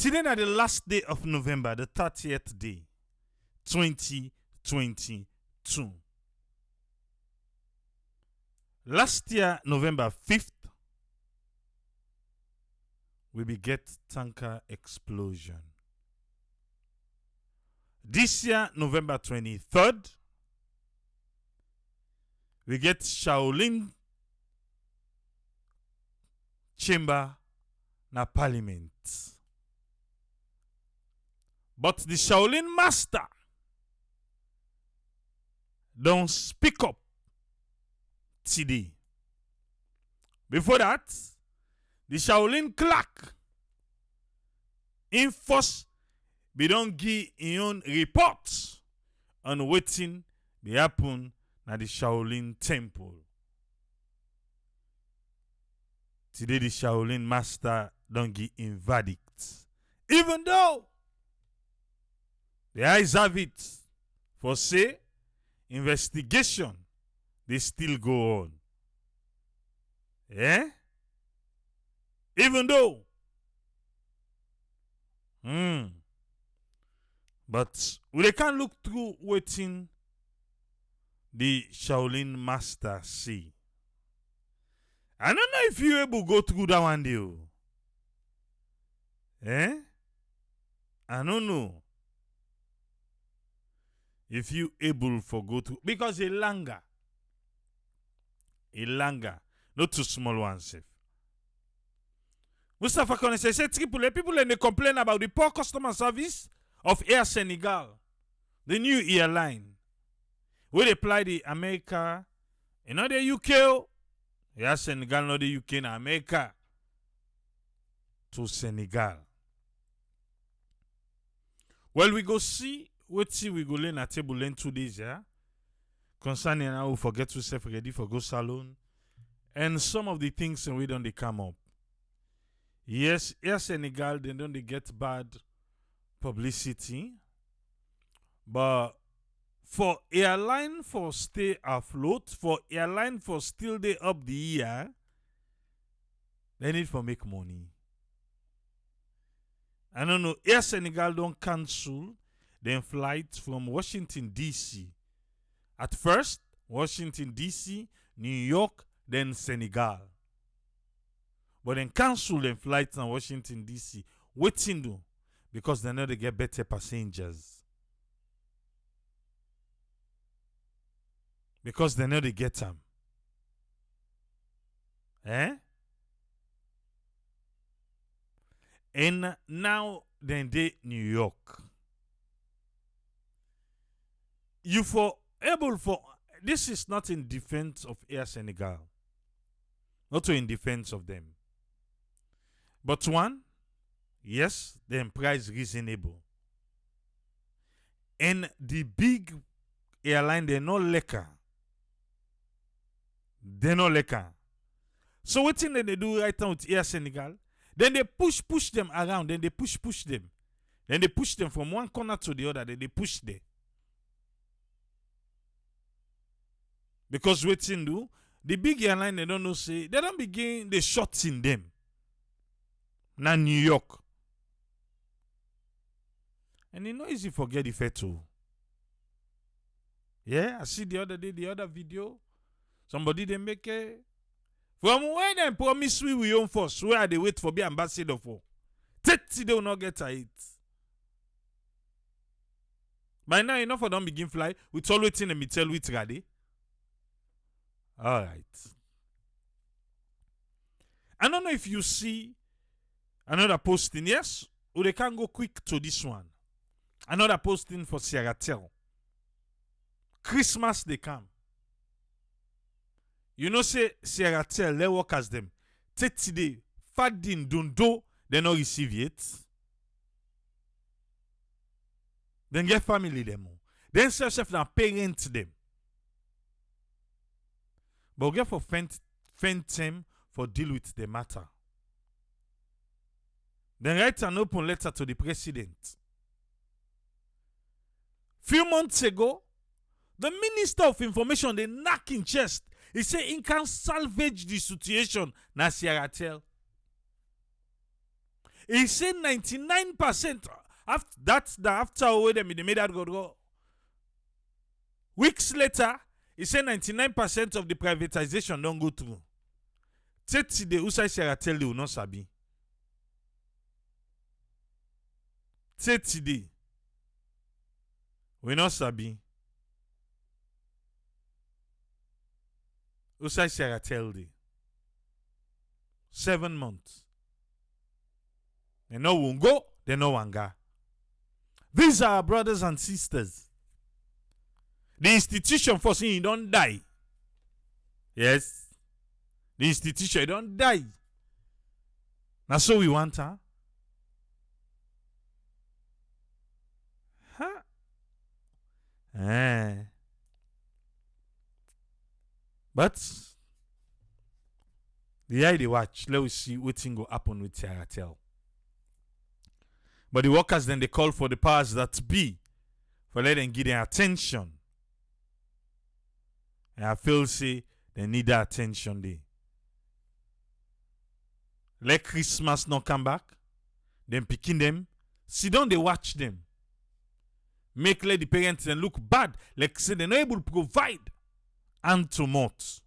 Today na the last day of November, the 30th day, 2022. Last year, November 5th, we beget tanker explosion. This year, November 23rd, we get Shaolin chamber na parliament. But the Shaolin master don't speak up today. Before that, the Shaolin clerk in first we don't give his own report on waiting they happen at the Shaolin temple. Today the Shaolin master don't give him verdict. Even though the eyes have it for say investigation they still go on. Eh? Even though but we can't look through waiting the Shaolin master see. I don't know if you able to go through that one deal. Eh? I don't know if you able for go through because a longer, not too small one safe. Mustafa Kone say people and they complain about the poor customer service of Air Senegal, the new airline. We apply the America, the UK, Air Senegal, not the UK, in America to Senegal. Well, we go see what we go learn at table in 2 days, yeah. Concerning how we forget to self ready for go salon, and some of the things we don't they come up. Yes, Air Senegal, they don't they get bad publicity. But for airline for stay afloat, for airline for still they up the year, they need for make money. I don't know, Air Senegal don't cancel their flight from Washington, D.C. At first, Washington, D.C., New York, then Senegal. But then cancel them flights in Washington, D.C. Waiting do because they know they get better passengers. Because they know they get them. Eh? And now then they New York. You for able for this is not in defense of Air Senegal. Not in defense of them. But one, yes, the price reasonable. And the big airline, they're not lekker. They're not lekker. So what thing that they do right now with Air Senegal? Then they push them around. Then they push them. Then they push them from one corner to the other. Then they push there. Because what thing do? The big airline, they don't know say, they don't begin the shots in them. Now New York. And it's not easy to forget the fact too. Yeah, I see the other day, the other video. Somebody they make a from where they promise we own force, where they wait for be ambassador for. 30 they will not get it. By now, enough for them begin fly. With all waiting and me tell we ready. Alright. I don't know if you see another posting. Yes, or they can go quick to this one. Another posting for Senegal. Christmas they come. You know, say Senegal, they work as them. 30 days, fadin don't do, they not receive it. Then get family them. Then self now parent them. But we get for fend them for deal with the matter. Then write an open letter to the president. Few months ago, the Minister of Information, they knock in chest. He said he can salvage the situation na Senegal. He said 99%. That's the after away them they made that go. Weeks later, he said 99% of the privatization don't go through. Tete de Usai Sierra tell you no sabi. Tete de we not sabi. Usai Sierra tell you 7 months. They no won't go, they no wanga. These are our brothers and sisters. The institution for saying you don't die. Yes. The institution you don't die. That's so we want, huh? Huh? But the eye they watch, let us see what thing go happen with Tiaratel. But the workers then they call for the powers that be for let them give their attention. And I feel say they need that attention there. Let Christmas not come back. Then picking them. Sit down they watch them. Make let the parents then look bad. Like say they're not able to provide and to mouth.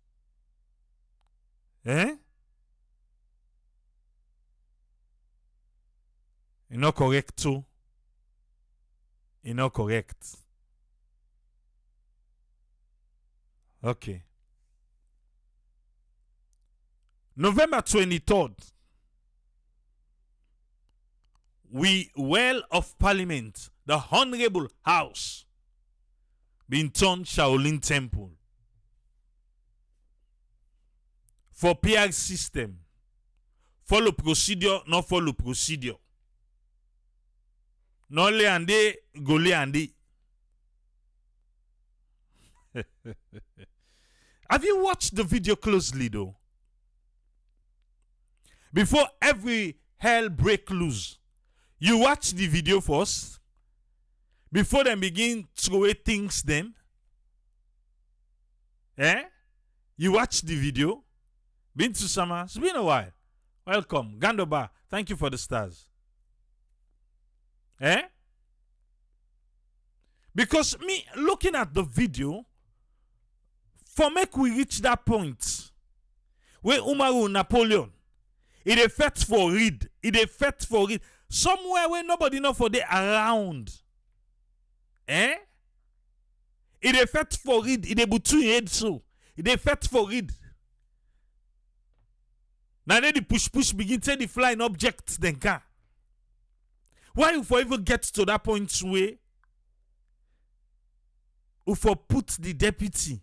It's not correct too. It's not correct. Okay. November 23rd. We well of Parliament, the Honorable House, been turned Shaolin Temple. For PR system. Follow procedure, not follow procedure. No le ande, go le ande. Have you watched the video closely though? Before every hell break loose, you watch the video first. Before they begin to throw away things them. You watch the video. Been to summer. It's been a while. Welcome. Gandoba. Thank you for the stars. Because me looking at the video, for make we reach that point where Umaru Napoleon, it a fet for read. It a fet for read. Somewhere where nobody know for they around. It a fet for read. It a butu head so. It a fet for read. Now then the push begin to the flying objects then can. Why if we even get to that point where if we put the deputy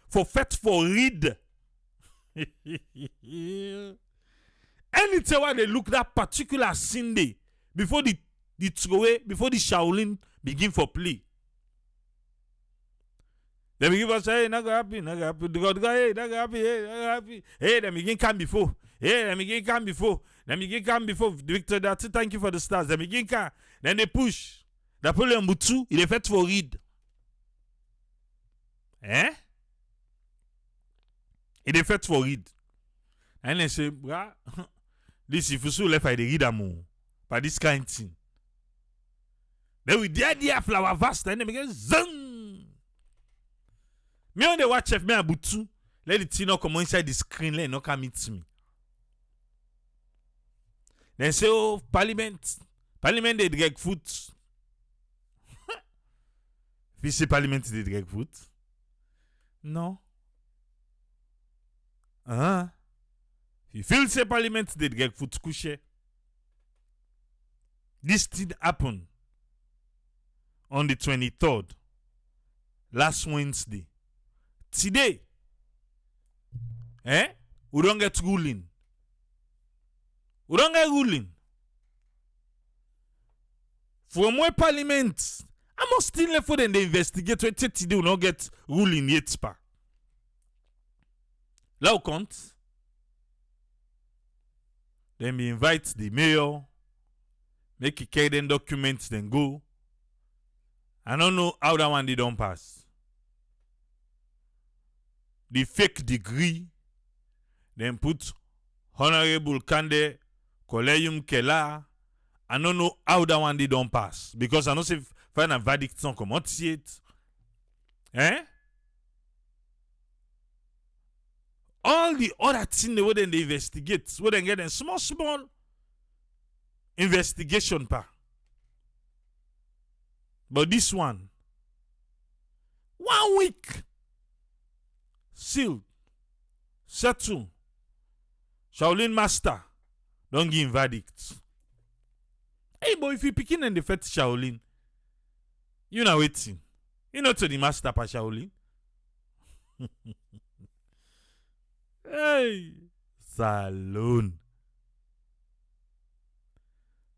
for fet for read. Anytime they look that particular Sunday before the Shaolin begin for play. They begin to say, hey, not happy. God, hey, not happy, hey, not happy. Hey, they begin come before. Hey, they begin come before. Victor, that's it. Thank you for the stars. They begin come. Then they push. Napoleon Mutu, il est fait for read. Il est fait for read. And they say, this if you so left I read amour. But this kind of thing. Then we dear flower vast and they begin zung. Me on the watch chef me abutu. Let it see no come inside the screen. Let no come meet me. Then say, oh, Parliament they drag foot. If you say Parliament they drag foot. No. If you feel say Parliament they drag foot couche. This did happen on the 23rd. Last Wednesday. Today, we don't get ruling. We don't get ruling. From where Parliament, I must still left for them to investigate. Today we don't get ruling yet, spa. Là où compte, then we invite the mayor, make it carry them documents, then go. I don't know how that one they don't pass. The fake degree, then put Honorable Kande Collegium Kela. I don't know how that one they don't pass. Because I know if final verdict don't come out yet. Eh? All the other things they wouldn't investigate, wouldn't get a small investigation pa. But this one, 1 week, sealed, settled, Shaolin Master, don't give verdict. Hey boy, if you picking and defeat Shaolin, you know waiting. You know to the Master pa Shaolin. Hey, Salon.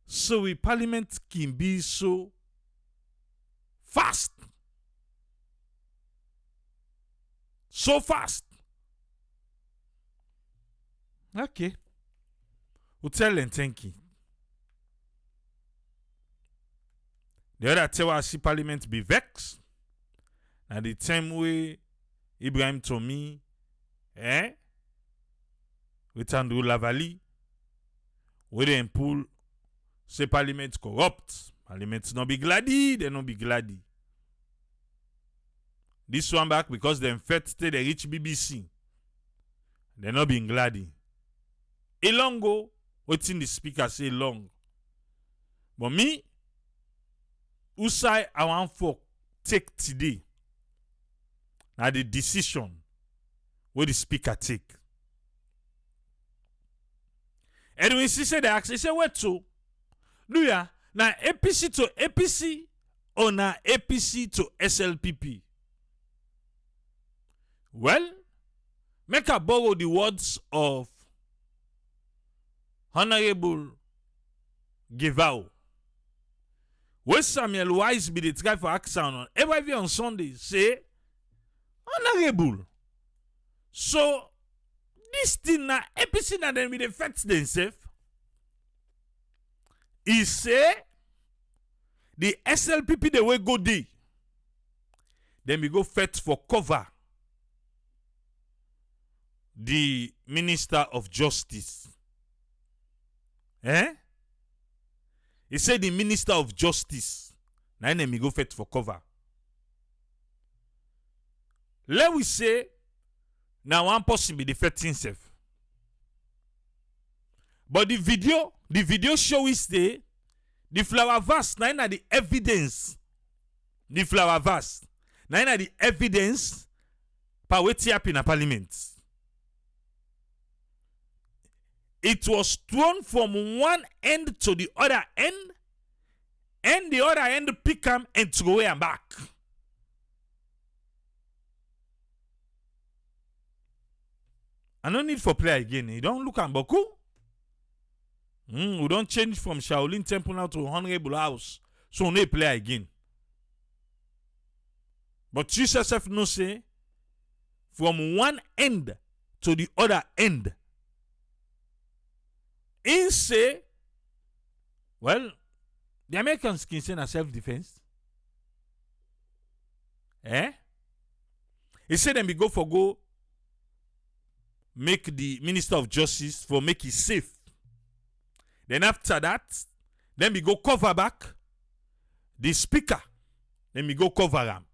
So we Parliament can be so fast. So fast. Okay. We'll tell them thank you. The other tell us see Parliament be vexed. And the same way Ibrahim Tomi, with Andrew Lavali, we then pull say Parliament corrupt. Parliament not be glady, they not be glady. This one back because them fed stay the rich BBC. They not being glady. A long go, waiting the speaker say long. But me, who say I want for take today? Now the decision where the speaker take. And when she said that, he said, what to? Do ya? Now APC to APC or na APC to SLPP? Well, make I borrow the words of Honorable Givao. Where Samuel Wise be the try for action on every on Sunday say, Honorable. So, this thing na APC na then be the facts themselves. He say, the SLPP the way go day. Then we go fight for cover. The Minister of Justice. He said the Minister of Justice. Now then we go fight for cover. Let we say, now one person be the fight himself. But the video show is the flower vase. Now na the evidence. The flower vase. Now na the evidence pa wetin happen in Parliament. It was thrown from one end to the other end, and the other end pick them and throw them back. I no need for play again. You don't look at Boku. We don't change from Shaolin Temple now to Honorable House. So we play again. But Jesus no say from one end to the other end. He say, well, the Americans can say na self-defense. He said them we go for go make the Minister of Justice for make it safe. Then after that, then we go cover back the speaker. Then we go cover him.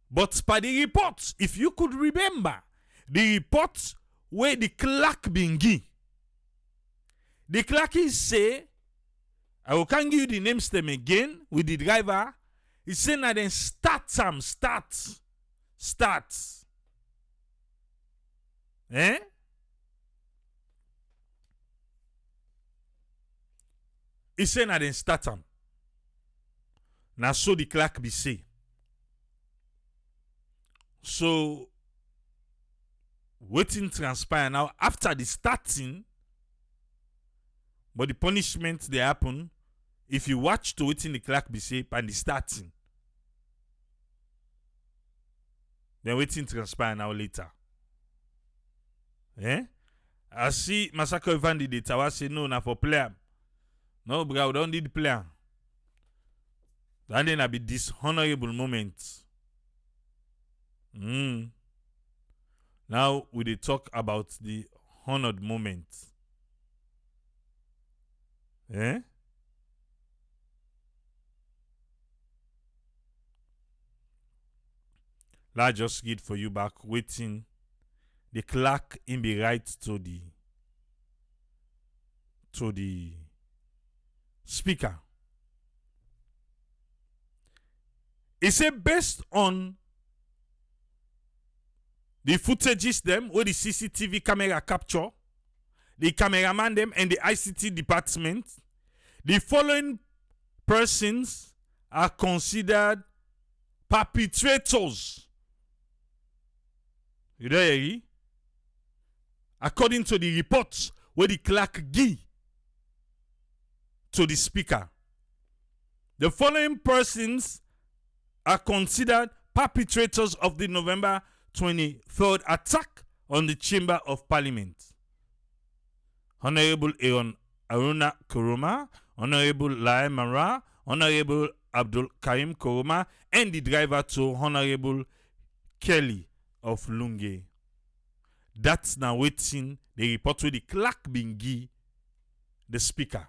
But by the report, if you could remember, the report where the clerk being give. The clerk is say, I will can give you the names them again with the driver. He say now then start. He say now then start them. Now so the clerk be say. So waiting transpire now after the starting, but the punishment they happen if you watch to waiting the clerk be say and the starting. Then waiting transpire now later. I see Massacre Van the data was say no na for player. No, bro, we don't need player. Then be dishonorable moments. Now we dey talk about the honored moment. Eh? I just read for you back waiting. The clerk in be right to the speaker. It said based on the footages them where the CCTV camera capture, the cameraman them and the ICT department, the following persons are considered perpetrators. You know, according to the reports where the clerk give to the speaker. The following persons are considered perpetrators of the November 23rd attack on the Chamber of Parliament. Honorable Aaron Aruna Kuruma, Honorable Lae Mara, Honorable Abdul Karim Kuruma, and the driver to Honorable Kelly of Lunge. That's now waiting the report with the clerk being give the speaker.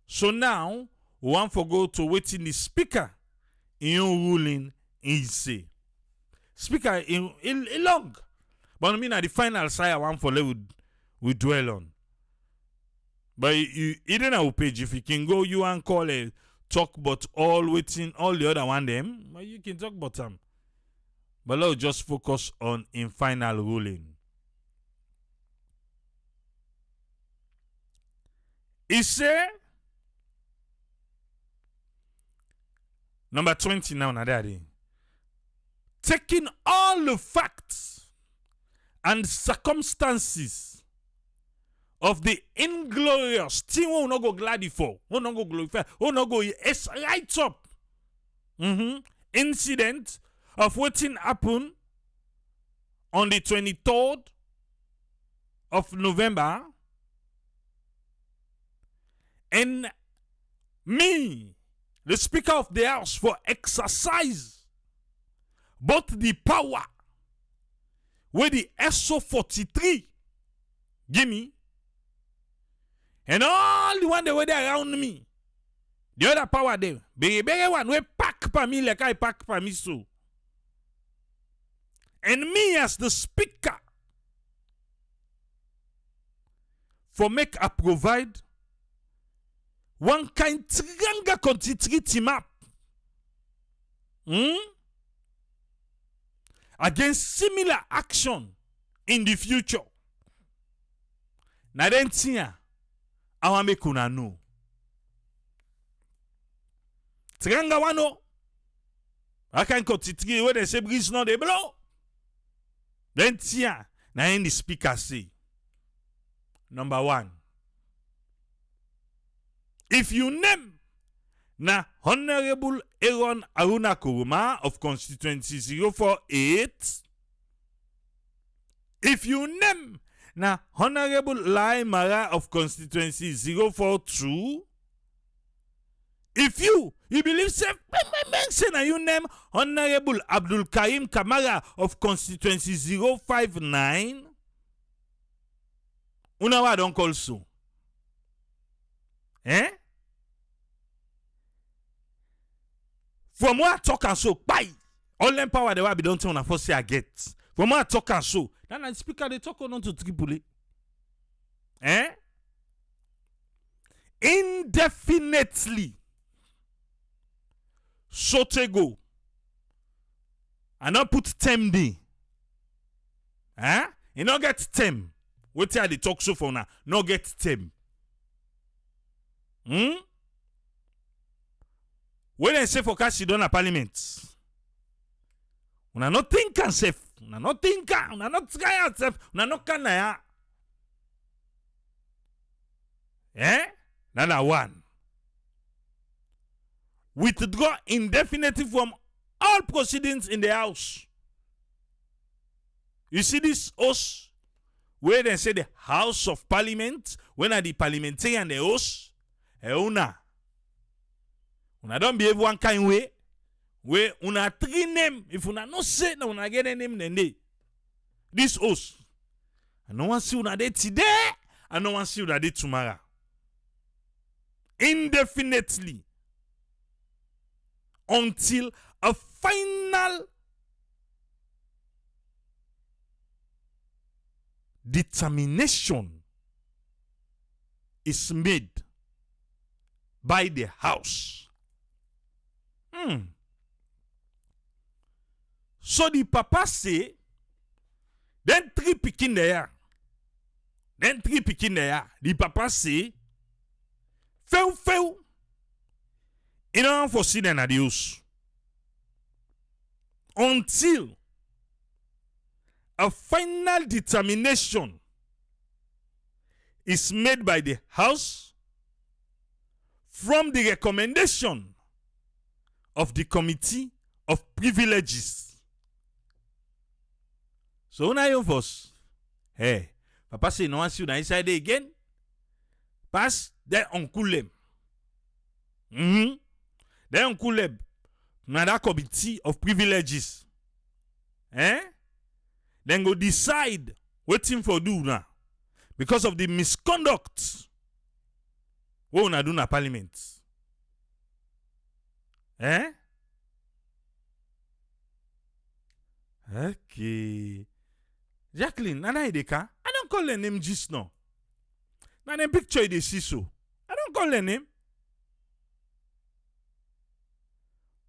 So now, we want to go to waiting the speaker in your ruling in say. Speaker in long. But I mean at the final side I want for we dwell on. But you either our page, if you can go you and call it talk about all waiting, all the other one them, but you can talk about them. But let's just focus on in final ruling. He say number 20 now, Nadadi. Taking all the facts and circumstances of the inglorious thing we will not go glad for, we will not go glorify, we will not go right up incident of what happened on the 23rd of November, and me, the Speaker of the House, for exercise both the power where the SO43 give me and all the one that were there around me. The other power there, big one, we pack for me like I pack for me so. And me as the Speaker for make a provide one kind triangle constitute map against similar action in the future. Na den tia awa make una know. Triangle wano I can constitute where they say breeze not they blow. Then tia na in the speaker say. Number 1. If you name na Honorable Aaron Aruna Kuruma of constituency 048, if you name na Honorable Lae Mara of constituency 042, if you believe say na you name Honorable Abdul Karim Kamara of constituency 059, una wa don't call so. Eh? From what I talk and so, bye. All them power they will be done to una first say I get. From what I talk and so, then the speaker they talk on to Tripoli. Eh? Indefinitely. So te go. And not put term day. Eh? You not get term. What are the talk so for now? No get term. When they say for cash you don't parliament. Una not think and safe. Una not think, una not try yourself. Una not can ya. Eh? That's one. Withdraw indefinitely from all proceedings in the house. You see this house where they say the House of Parliament, when are the parliamentary and the house, una don't behave one kind way, where una three name, if una no say, no una get a name then they. This house, I no want see una there today. I no want see una there tomorrow. Indefinitely. Until a final determination is made by the House. So the papa say, then 3 pikin there. The papa say, fail. You don't foresee them at the house. Until a final determination is made by the House from the recommendation of the Committee of Privileges. So now you first. Hey, Papa say no one see you inside there again. Pass their uncle them. Their uncle them. Now that Committee of Privileges. Then go decide what thing for do now. Because of the misconduct. What una do na Parliament. Okay. Jacqueline, nana ideka. I don't call her name just now. Now the picture they see so. I don't call her name.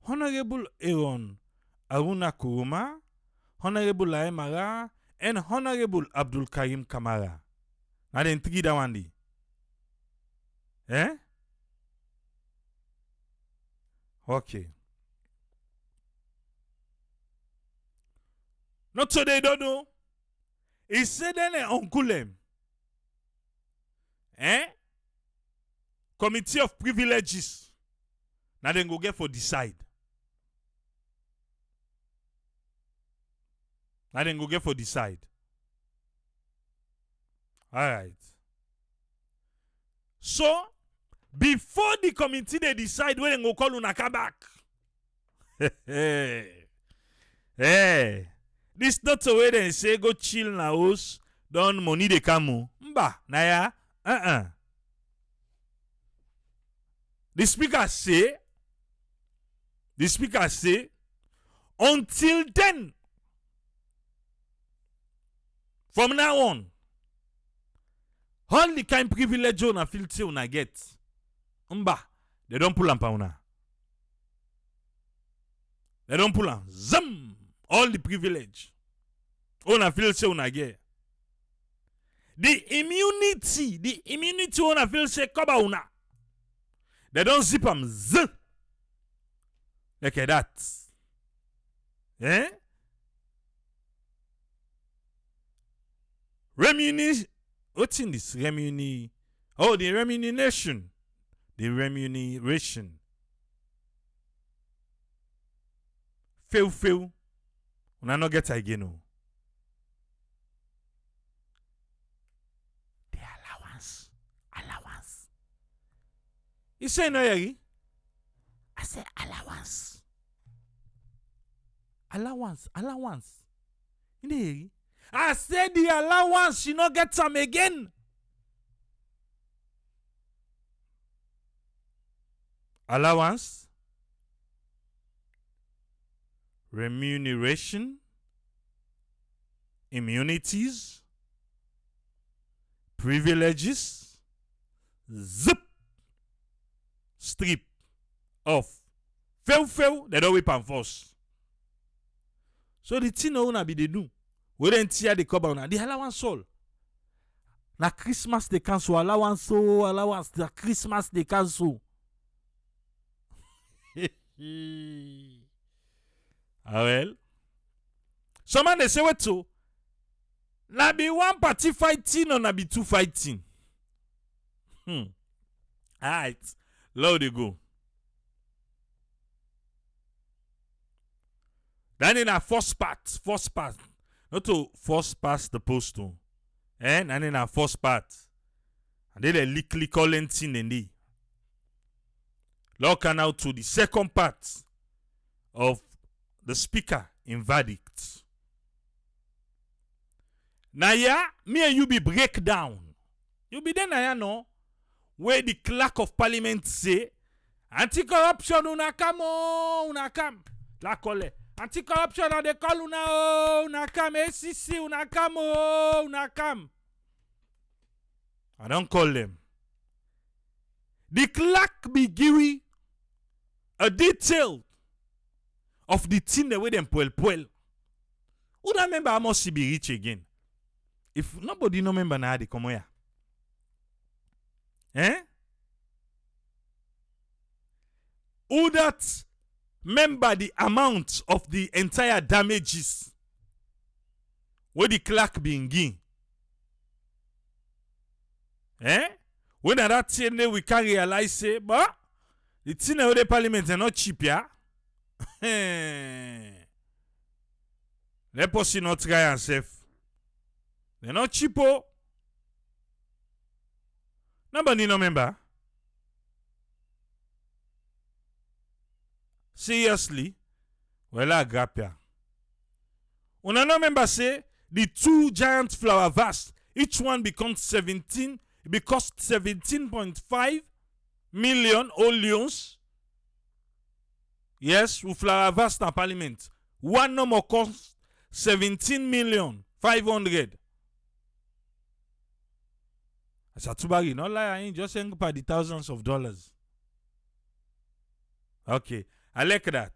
Honorable Aaron Aruna Kuruma, Honorable Laemara, and Honorable Abdul Karim Kamara. Now then 3 that one day. Okay. Not so they don't know. He said then uncle them. Committee of Privileges. Now then go get for decide. Alright. So, before the committee they decide when they go call Unaka back. Hey. This not the way they say go chill na house, don money de kamu. Mba, naya. The speaker say, until then, from now on, all the kind privilege una feel say una get. Mba, they don't pull am pa una. They don't pull am. Zam! All the privilege. Una feel say una get. The immunity una feel say cover una. They don't zip am z. Like that. What's in this? Oh, the remuneration. Fail. Una no get again. The allowance. You say no, Yagi? I say allowance. You know, Yagi? I said the allowance, she not get some again. Allowance, remuneration, immunities, privileges, zip, strip, off. Fail, they don't whip and force. So the thing na be they do. We don't tear the cover on the allowance all. Na Christmas they cancel allowance. The Christmas they cancel. Well, someone they say what to? Na be one party fighting or na be two fighting? Alright, low they go. Then in a first part. Not to force past the post to. And in a first part. And then they lickly calling thing in the. Look now to the second part of the speaker in verdict. Naya, me and you be break down. You be there, Naya, no? Where the clerk of parliament say, anti-corruption, una kam. La kole. Anti-corruption, they call una kam. ACC, una kam. I don't call them. The clerk be give a detail of the thing the way them puel. Who don't remember how much she be rich again? If nobody no remember now, they come here. Who that remember the amount of the entire damages where the clerk being given? When that thing we can realize say, but the thing of the parliament are not cheap, yeah? Let person not try and save. They're not cheap, oh. Nobody no member. Seriously? Well, I grab ya. Una no member say the two giant flower vase, each one becomes 17. It becomes 17.5 million Leones. Yes, with flower vase in parliament. One number costs 17,500,000. As a tubari, not lie, I ain't just saying by the thousands of dollars. Okay, I like that.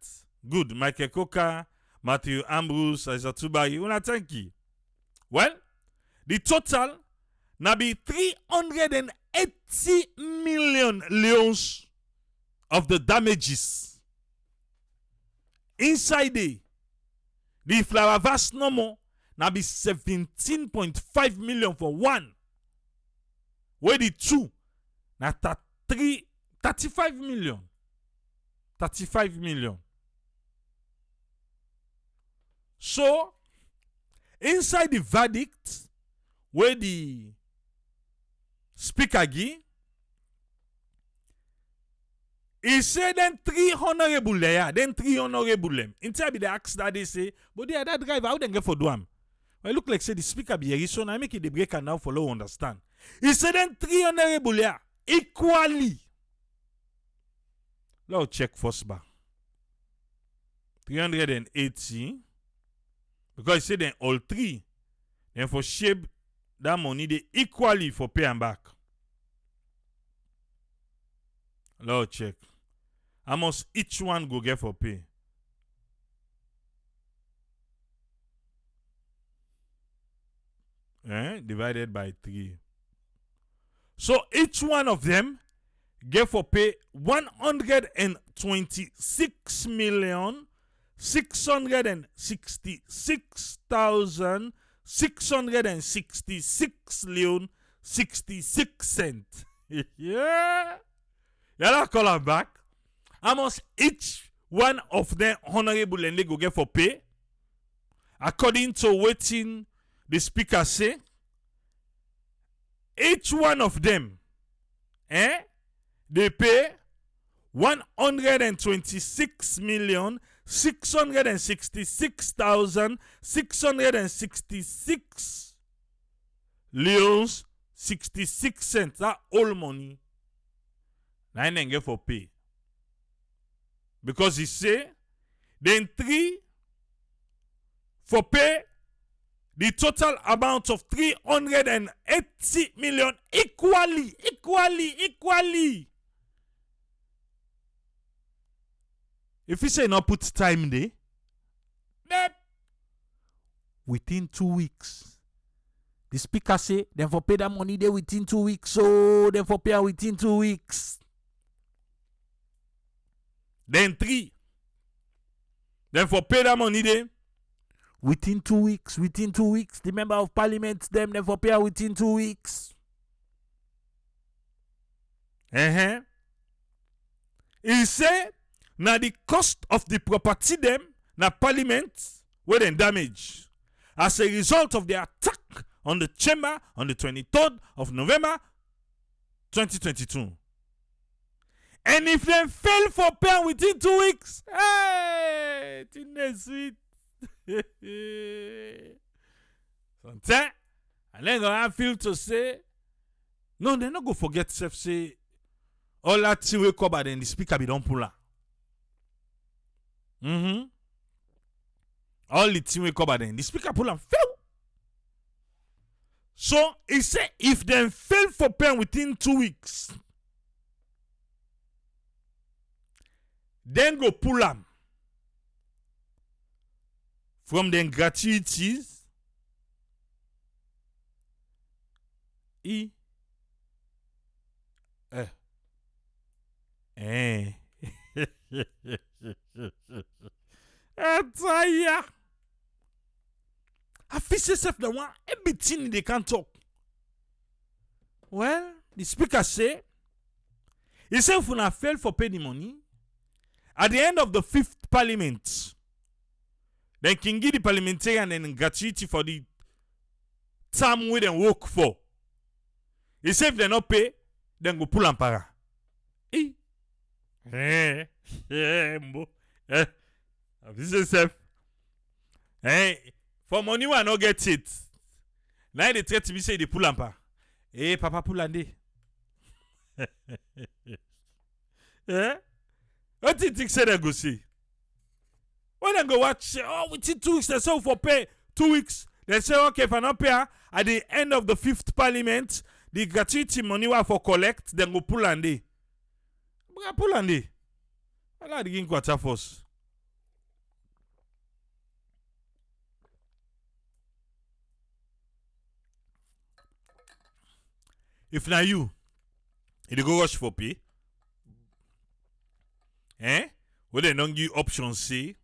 Good. Michael Coker, Matthew Ambrose, as a tubari. Una thank you. Well, the total now be 380 million Leones of the damages. Inside the flower vase no more now be 17.5 million for one. Where the two now 35 million. 35 million. So inside the verdict where the speaker give, he said then 3 honorable there, then 3 honorable them. Instead be the ask that they say, but they are that driver, how they get for do am? Well, look like say the speaker be here, so now make it the break and now follow understand. He said then 3 honorable there, equally. Let's check first bar. 380. Because he said then all 3. Then for shape that money they equally for pay and back. Let's check. How much each one go get for pay? Divided by 3. So each one of them get for pay 126,666,666 Leone 66 cents. Yeah. Y'all call her back. How much each one of them honorable and they go get for pay? According to waiting the speaker say, each one of them, they pay 126,666,666 Leones 66 cents. That all money. Now I get for pay. Because he say, then 3 for pay the total amount of 380 million equally. If you say not put time there, within 2 weeks. The speaker say, then for pay that money there within 2 weeks. So, then for pay within 2 weeks. Then 3. Then for pay that money there within 2 weeks. The member of parliament them for pay within 2 weeks. He say, now the cost of the property them na parliament were then damage as a result of the attack on the chamber on the 23rd of November 2022. And if they fail for pay within 2 weeks, hey, it's sweet. Sometimes And then I feel to say, no, they not go forget self say all that thing we cover then the speaker be don't pull out. All the thing we cover then the speaker pull out fail. So he said if they fail for pen within 2 weeks, then go pull them from the gratuities. I feel yourself the one everything they can talk. Well, the speaker say, he said if una fail for pay the money, at the end of the 5th parliament, they can give the parliamentarian and gratuity for the term we dem work for. He said if they not pay, then go pull ampara. For money we not get it. Now they try to be say they pull ampara. Papa pull ande. What do you think say they go see? When they go watch, within 2 weeks they say for pay 2 weeks. They say okay, if I not pay at the end of the 5th parliament, the gratuity money we for collect, then go pull ande. Pull ande. I like the game quarter force. If now you go rush for pay, well they don't give options say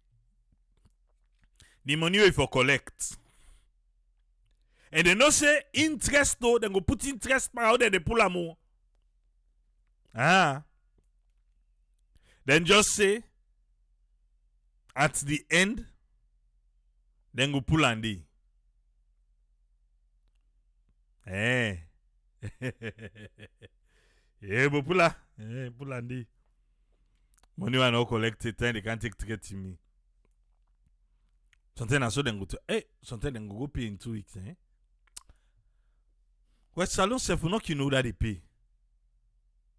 the money we for collect. And they not say interest though, then go put interest how they pull a more. Then just say at the end, then go pull and day. But pull and day. Money are not collected, then they can't take ticket to me. Sometimes I saw them go to sometimes they go pay in 2 weeks. Well, salon self will not know that they pay.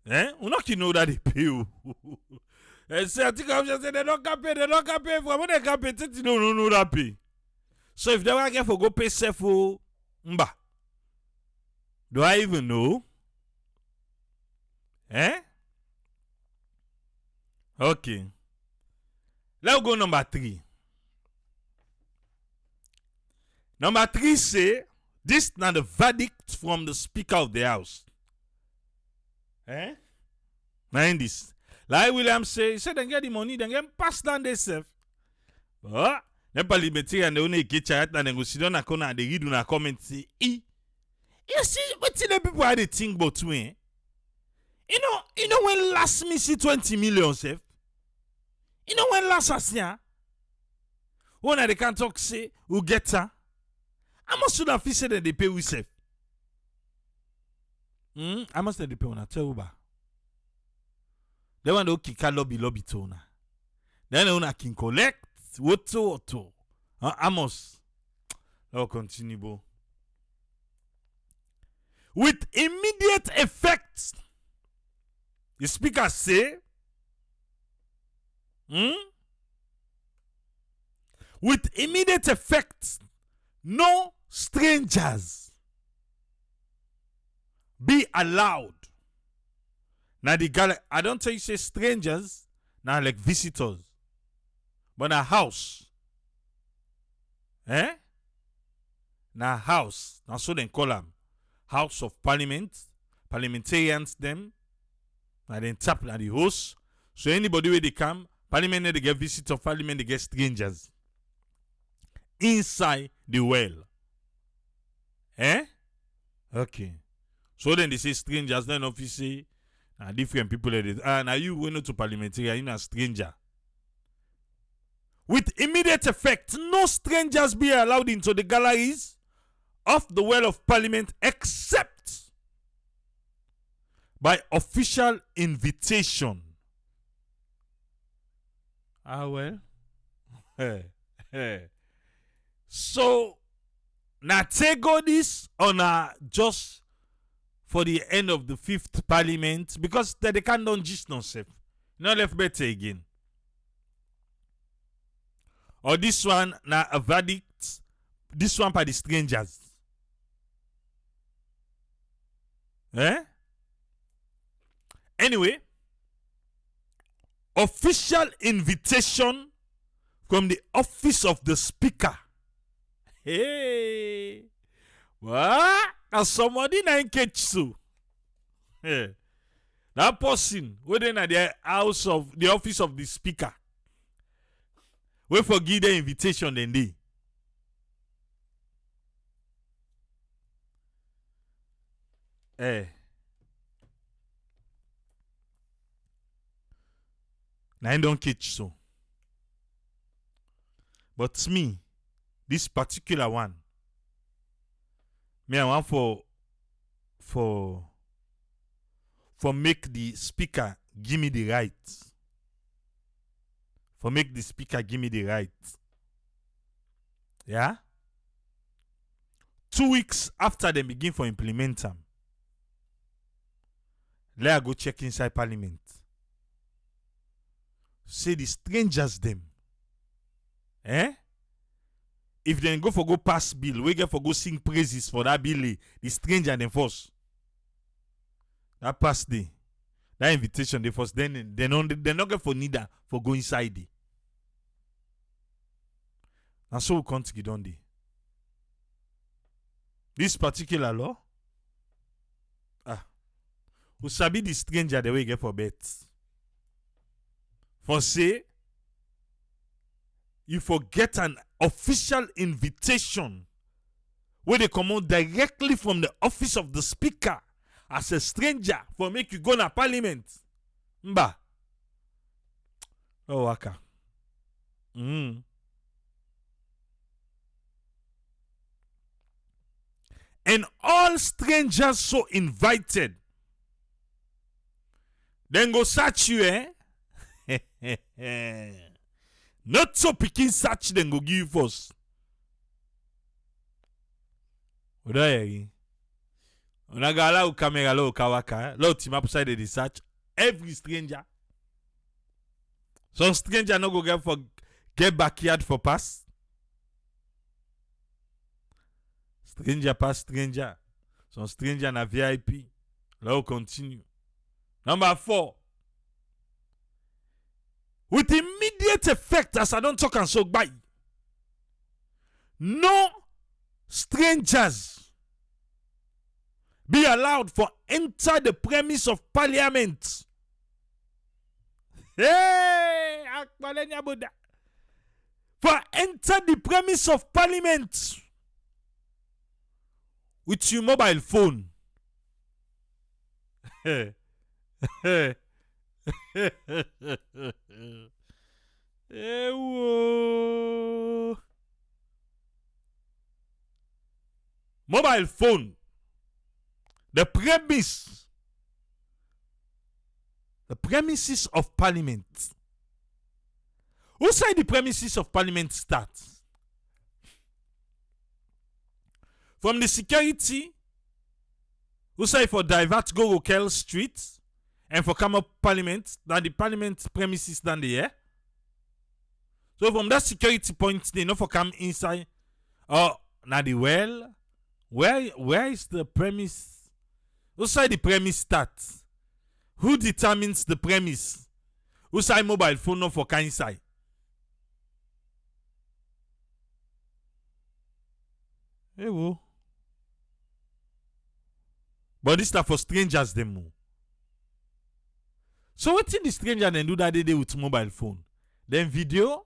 We not know that they pay. Say I think I'm just saying they don't pay. For when they can't pay, they don't know that pay. So if they want to get for go pay self, do I even know? Okay. Let's go number 3. Number 3 say, this now the verdict from the Speaker of the House. Now in this. Like William say, he said they get the money, then get pass down themselves. But the parliamentary and the only get chat and then go sit down a corner and they read una comment say, you see what the people are they think about me? You know when last me see 20 million self? You know when last year? When they can't talk say who get her? I must have said that they pay with self. I must have they pay on a tell you. They want to kick a lobby tona. Then they can collect what. Amos. I'll continue, bo. With immediate effect, the speaker say, with immediate effect, no strangers be allowed. Now the guy, I don't tell you say strangers, now like visitors, but a house. Now house, now so they call them House of Parliament, parliamentarians them, now then tap now the host. So anybody where they come, parliament they get visitors, parliament they get strangers inside the well. Okay. So then they say strangers, then obviously different people like this. Now you went to parliamentary, you're a stranger. With immediate effect, no strangers be allowed into the galleries of the well of parliament except by official invitation. Well. So na take go this or na just for the end of the 5th Parliament? Because they can't don't gist no self. Not left better again. Or this one na a verdict. This one by the strangers. Anyway, official invitation from the office of the speaker. Hey, what? And somebody na catch so. That person within the house of the office of the speaker. We forgive the invitation then they. Now I don't catch so. But me, this particular one, me I want for make the speaker give me the right. For make the speaker give me the right. Yeah? 2 weeks after they begin for implement them, let I go check inside Parliament. Say the strangers them. If they go for go pass bill, we get for go sing praises for that bill, the stranger them first. That pass day. That invitation they first. Then they not get for neither for go inside it. And so we can't get on there. This particular law, we sabi the stranger the way get for bet. For say, you forget an official invitation where they come out directly from the office of the speaker as a stranger for make you go na Parliament. Mba. Oh, waka. And all strangers so invited. Then go search you, Not so picking search, then go give you first. Udaya Unagala ukamera lo kawaka. Lo team up side the search. Every stranger. Some stranger no go get backyard for pass. Stranger pass stranger. Some stranger na VIP. Now continue. Number 4. With immediate effect, as I don't talk and so by, no strangers be allowed for enter the premise of Parliament. Hey, for enter the premise of Parliament with your mobile phone. Mobile phone. The premises of Parliament. Who say the premises of Parliament starts? From the security, who say for divert go Rokel Street and for come up Parliament, that the Parliament premises down there. So from that security point, they know for come inside. Oh, now the well, where is the premise? Who say the premise starts? Who determines the premise? Who say mobile phone no for come inside? Hey, whoa. But this stuff for strangers them more. So what the stranger then do that day with mobile phone? Then video?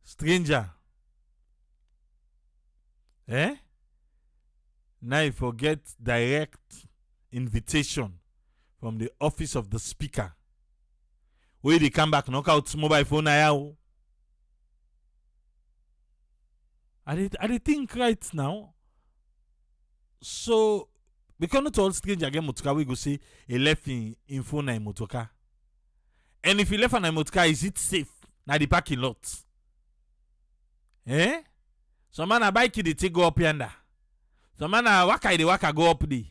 Stranger. Now you forget direct invitation from the office of the speaker. Where they come back, knock out mobile phone now. I think right now. So because not all stranger get motoka, we go say he left in phone na motoka. And if he left an motoka, is it safe na the parking lot. Eh? Some man a bike they take go up yonder. Some man a waka they waka go up there.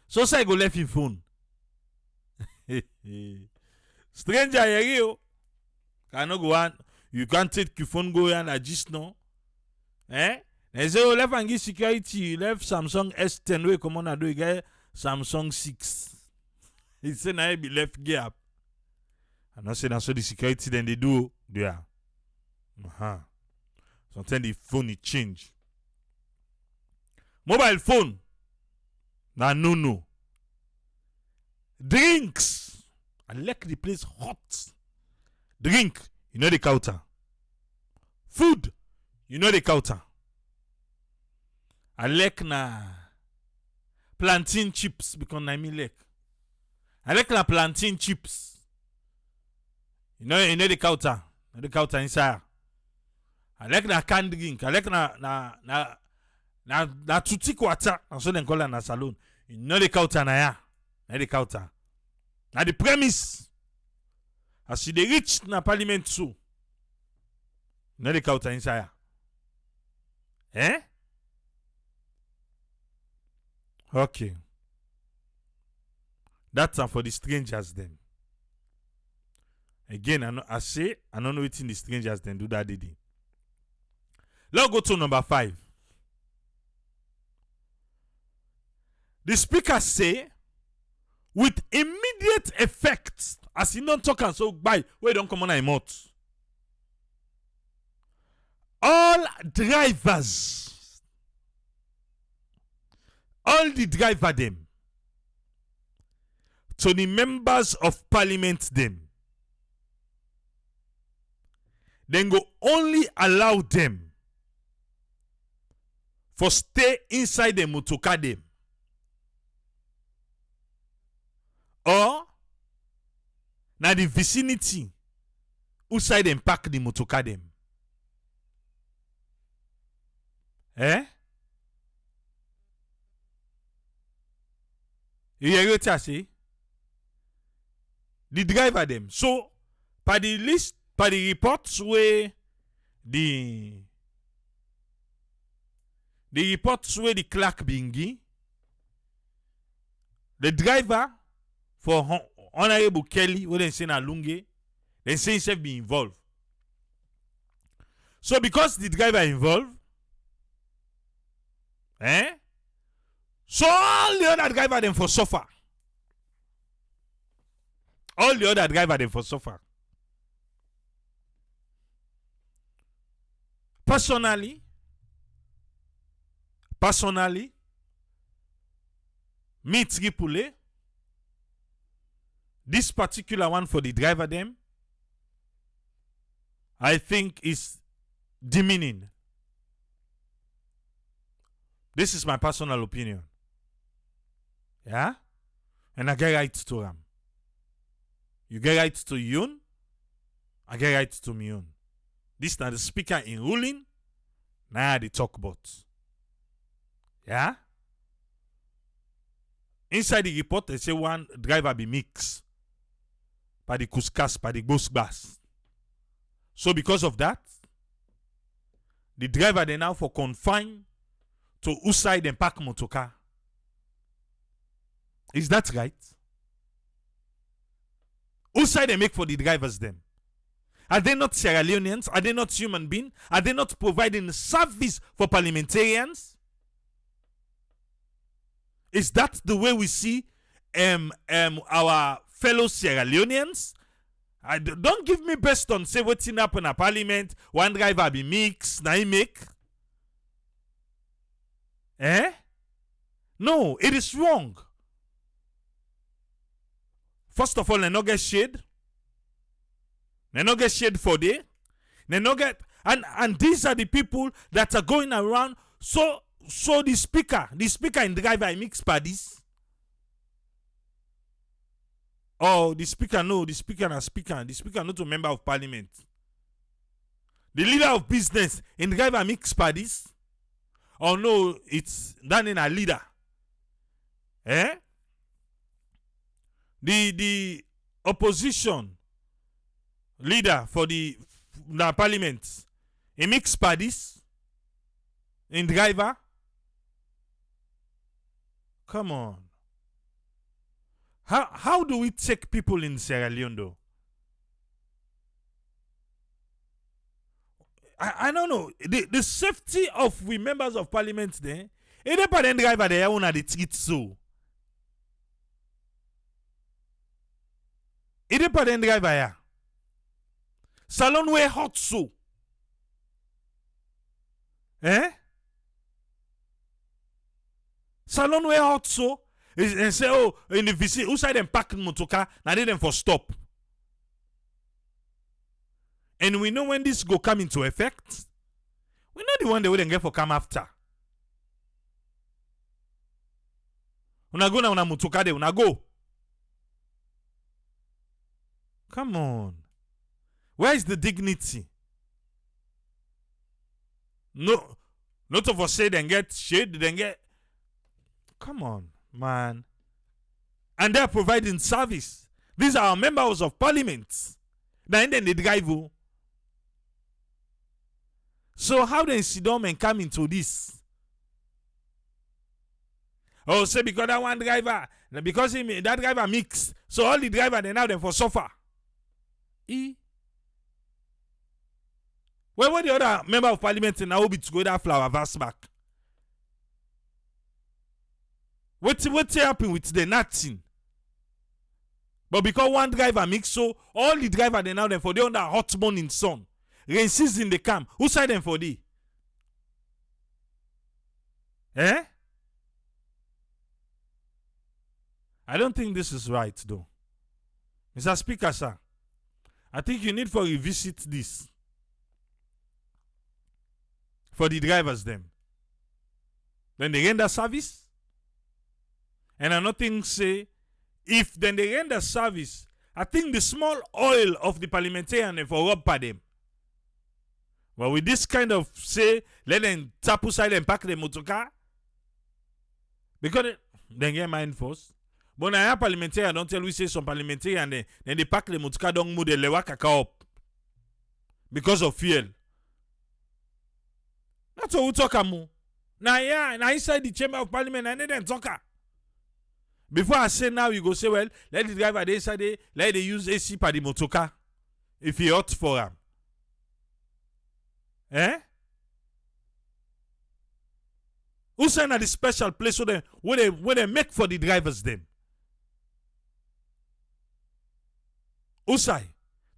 So say go left him phone. Stranger you cannot go on. You can't take your phone go and just no. Eh? They say oh left and give security. You left Samsung S10 way come on and do you get Samsung 6. He say now be left gap. And I say that's so the security then they do there. Sometimes the phone it change. Mobile phone. Nah no. Drinks. I like the place hot. Drink, you know the counter. Food, you know the counter. I like na plantain chips because I mean like. I like na plantain chips. You know the counter. You know the counter inside. I like na canned drink. I like na tutti water. And so then call it na salon. You know the counter na ya. You know the counter. Na the premise. As you dey reach na parliament so. You know the counter inside. Eh? Okay. That's for the strangers then. Again, I don't know what the strangers then do that day. Let's go to number 5. The speaker say, with immediate effect, as he don't talk and so by, we don't come on a mouth. All drivers, all the driver them, to the members of parliament them, then go only allow them for stay inside the motoka them. Or na the vicinity outside them park the motoka them. Eh? You hear what I say? The driver them. So, by the list, by the reports where the reports where the clerk bingi, the driver for Honorable Kelly, what they say na Lunge, they say himself be involved. So because the driver involved, so all the other driver them for suffer. All the other driver them for suffer. Personally, me Tripule, this particular one for the driver them, I think is demeaning. This is my personal opinion. Yeah? And I get right to them. You get right to Yun, I get right to me own. This is not the speaker in ruling, now they talk about. Yeah? Inside the report, they say one driver be mixed. By the kuskas, by the ghost bass. So because of that, the driver they now for confined to outside and park motoka. Is that right? Outside they make for the drivers them. Are they not Sierra Leoneans? Are they not human beings? Are they not providing service for parliamentarians? Is that the way we see our fellow Sierra Leoneans? Don't give me best on say what's in happen at parliament. One driver be mix, na he make. No, it is wrong. First of all, they not get shade. They not get shade for day. They not get and these are the people that are going around. So the speaker and the driver mix parties. Oh, the speaker not a member of parliament. The leader of business and the driver mix parties. Oh no, it's done in a leader. The opposition leader for the na parliament. A mixed parties. In driver. Come on. How do we take people in Sierra Leone though? I don't know. The safety of we members of parliament there. Any parent driver there who the treat so. Any parent driver here. Salon we hot so. Salon we hot so. And say, oh, in the vicinity, who side them pack motoka, now they them for stop. And we know when this go come into effect. We know the one they wouldn't get for come after. Una go na una motoka de, una go. Come on. Where is the dignity? No, not of us say then get shade, then get. Come on, man. And they're providing service. These are our members of parliament. Then they drive. So how they sit down and come into this? Oh, say because that one driver, because that driver mix, so all the driver they now them for suffer. Where were the other member of parliament in Nairobi to go that flower vast back? What happened with the nothing? But because one driver mix, so all the driver they now them for they under hot morning sun. Rain season they come. Who side them for the? I don't think this is right though. Mr. Speaker, sir. I think you need to revisit this. For the drivers them. Then they render service. And I think say, if then they render service, I think the small oil of the parliamentarian for rub by them. But with this kind of say, let them tap aside and pack the motorcar. Because they get mind force. But now parliamentarian don't tell we say some parliamentarian then they pack the motorcar don't move the lewa kaka up. Because of fuel. That's what we talk about. Now inside the chamber of parliament and then talk. Before I say now, you go say, well, let the driver they inside there, let they use AC for the motorcar. If he hot for him. Who send at the special place where they make for the drivers them? Who say?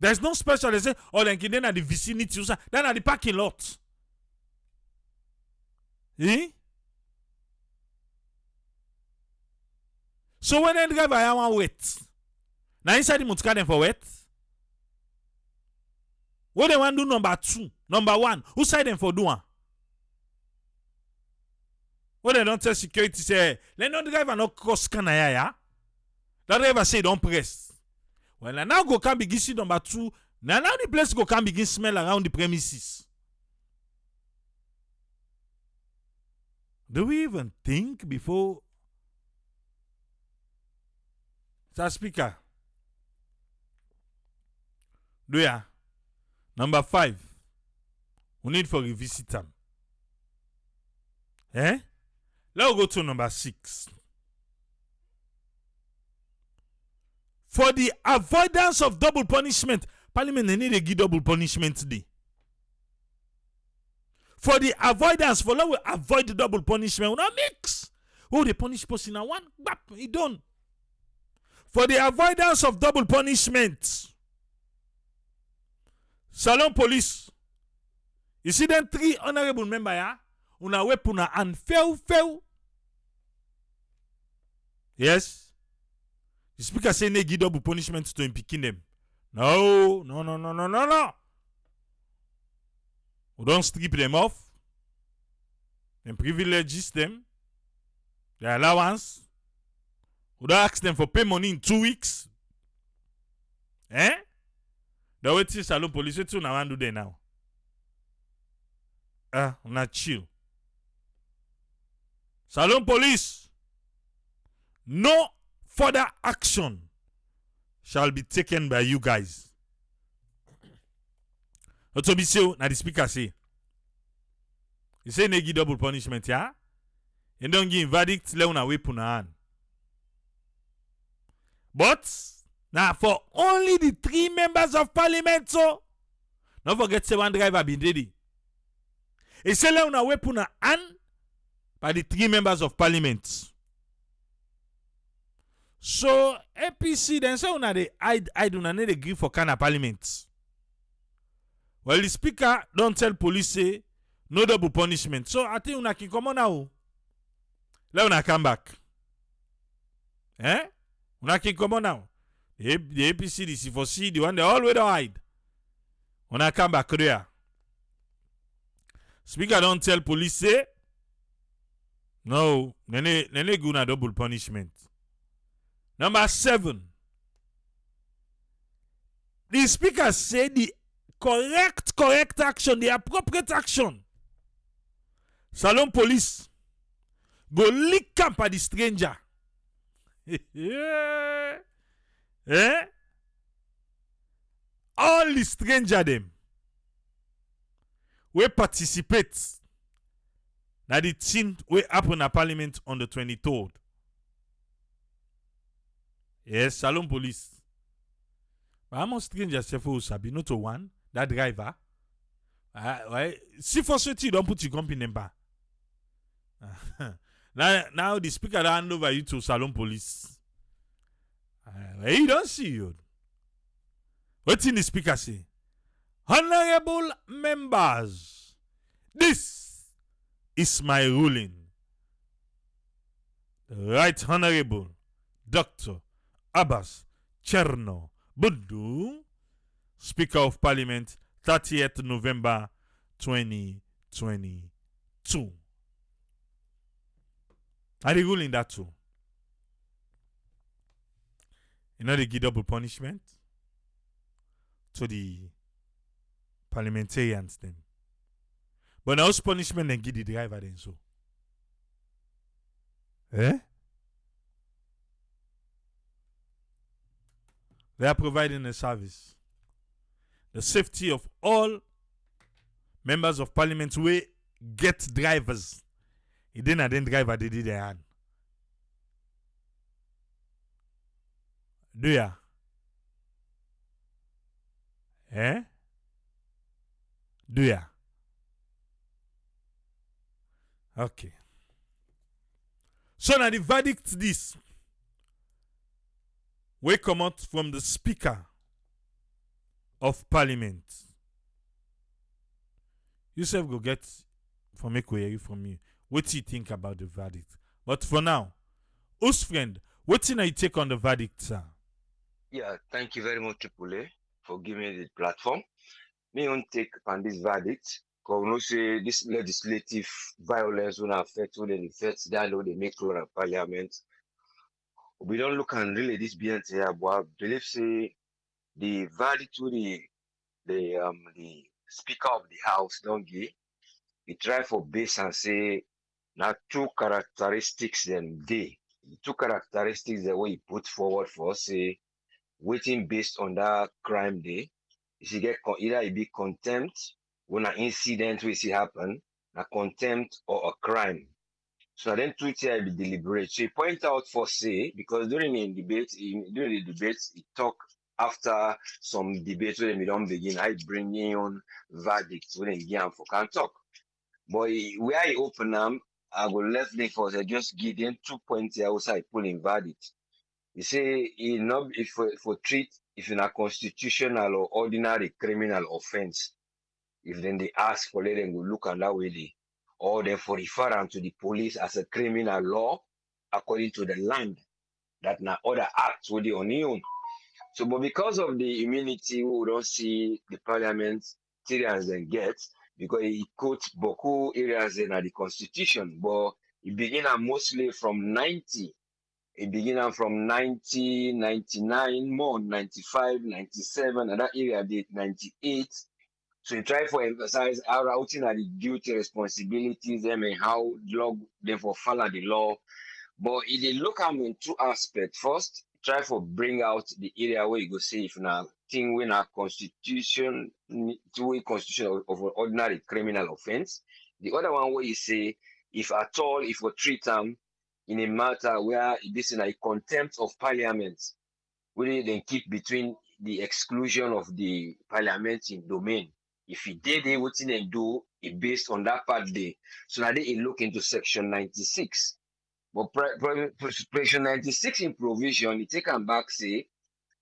There's no special, they say, oh, then at the vicinity, then at the parking lot. So when the driver I want wet, now inside the motorcar them for wet. What they want do number 2, number 1, who side them for doing? What they don't tell security say, let no driver no cross scanner ya. That driver say don't press. Well, now go can begin see number 2. Now the place go can begin smell around the premises. Do we even think before? Sir Speaker. Do ya? Number 5. We need for revisit them. Let's go to number 6. For the avoidance of double punishment, Parliament they need to give double punishment today. For the avoidance, for now we avoid the double punishment, we not mix. Oh, they punish person in one, bap, he done. For the avoidance of double punishment, Salon Police. You see them 3 honorable members, yeah? Una wepuna and fail. Yes. The speaker say they give double punishment to impicking them. No. We don't strip them off. And privileges them. Their allowance. We don't ask them for pay money in 2 weeks. The way to Salon Police, what you want to do there now? Not chill. Salon Police. No further action shall be taken by you guys. Otobiseo, na the speaker say. He say they give double punishment, yeah? And don't give verdict, let una whip una hand. But, now for only the 3 members of parliament, so, don't forget say one driver been ready. He say let una whip una hand by the 3 members of parliament. So, APC then say una they hide una need a agree for kind of parliament. Well, the speaker don't tell police say no double punishment. So, I think una can come on now. Let una come back. Una can come on now. The APC, the C4C, the one they always don't hide. Una come back there. Speaker don't tell police say no, nene guna double punishment. Number 7. The speaker say the correct action, the appropriate action. Salon police go lick camp at the stranger. All the stranger them we participate na the thing we happen at parliament on the 23rd. Yes, Salon police. But how much strangers say for Sabi? Not to one, that driver. See for certain, don't put your company number. now the speaker hand over you to Salon police. He don't see you. What in the speaker say? Honorable members, this is my ruling. The Right Honorable Dr. Abbas Cherno Bundu, Speaker of Parliament, 30th November 2022. Are they ruling that too? You know they give double punishment to the parliamentarians then. But now punishment then give the driver then so. They are providing a service. The safety of all members of parliament will get drivers. It didn't driver they did their hand. Do ya? Do ya? Okay. So now the verdict this. We come out from the Speaker of Parliament. Yourself go get from query from you. What do you think about the verdict? But for now, us friend, what do you take on the verdict, sir? Yeah, thank you very much, Tripole, for giving me the platform. Me on take on this verdict, because we know say this legislative violence will affect the effects that they make law in Parliament. We don't look and really this beyond here, but I believe say the verdict to the Speaker of the House don't give. We try for base and say now 2 characteristics then they. The 2 characteristics that we put forward for us say waiting based on that crime day. If you get either it be contempt when an incident we see happen, a contempt or a crime. So then 2 here be deliberate. So he point out for say because during the debate, he talk after some debates when we don't begin, I bring in verdicts when they begin for can talk. But where I open them, I go left link for say just give them 2 points here outside pulling verdict. He say he not if for treat if in a constitutional or ordinary criminal offense, if then they ask for let them go look at that way or then for refer them to the police as a criminal law according to the land that now other acts will be on own. So but because of the immunity we don't see the parliamentarians then get because he quotes Boku areas in the constitution, but it began mostly from 90. It began from 1999, more 95, 97, and that area did 98. So you try for emphasize how routing are the duty responsibilities them and how law therefore follow the law. But if they look at them in 2 aspects. First, try for bring out the area where you go say if na thing when a constitution to a constitution of an ordinary criminal offense. The other one where you say if at all if we treat them in a matter where this is a contempt of parliament, where they then keep between the exclusion of the parliamentary domain. If he did what they do it based on that part there. So now they look into section 96. But section 96 in provision, it take them back say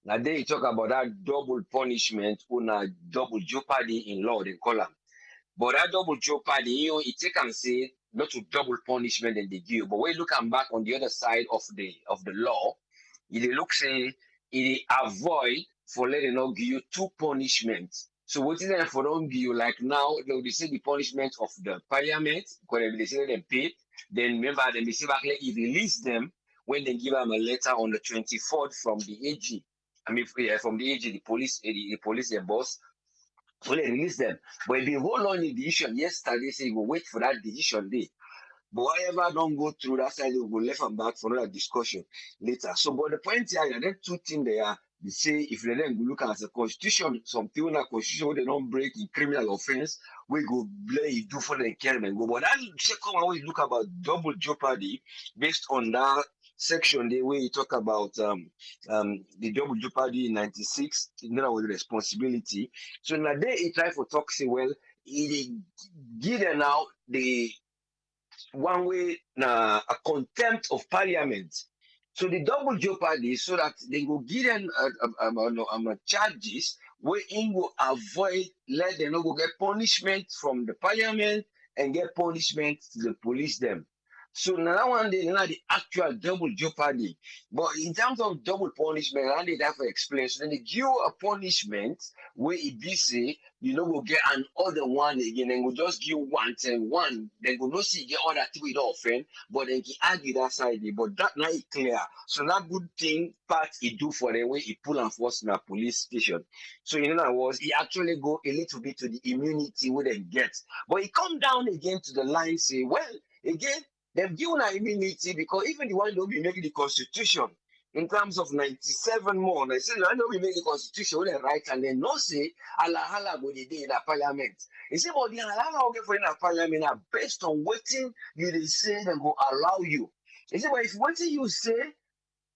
now they talk about that double punishment or na double jeopardy in law they call them. But that double jeopardy, it take and say not to double punishment and they give. But when you look back on the other side of the law, it look say it avoid for letting not give you two punishments. So what is it for don't give you like now they say the punishment of the parliament because they say them pay. Then remember then they say back he release them when they give them a letter on the 24th from the AG. I mean from the AG, the police, their boss. So they release them. But if you hold on the decision yesterday, say you go wait for that decision day. But whatever don't go through that side, you go left and back for another discussion later. So, but the point here, there are two things there. They say if they then go look at the constitution, some people in the constitution where they don't break in criminal offense, we go blame you do for the care and go. But that second one we look about double jeopardy based on that section the way you talk about the double jeopardy in 96, you know, with responsibility. So now they try for talk say, well, it give them now the one way a contempt of parliament. So the double jeopardy so that they go give them charges where in will avoid let them not go get punishment from the parliament and get punishment to the police them. So now one day now the actual double jeopardy. But in terms of double punishment, now they have to explain. So then they give you a punishment where it be say you know go get another one again and go just give one and one, then go no see get other thing with offend, but then he argue that side. But that now it clear. So that good thing part he do for them when he pull and force in a police station. So in other words, he actually go a little bit to the immunity where they get. But he come down again to the line say, well, again, they've given an immunity because even the one don't be making the constitution in terms of 97 more. They say, I know we make the constitution with the right and then no say, Allah go the day in the parliament. He say, but the Allah okay for in the parliament are based on waiting you they say they go allow you. He say, but if waiting you say,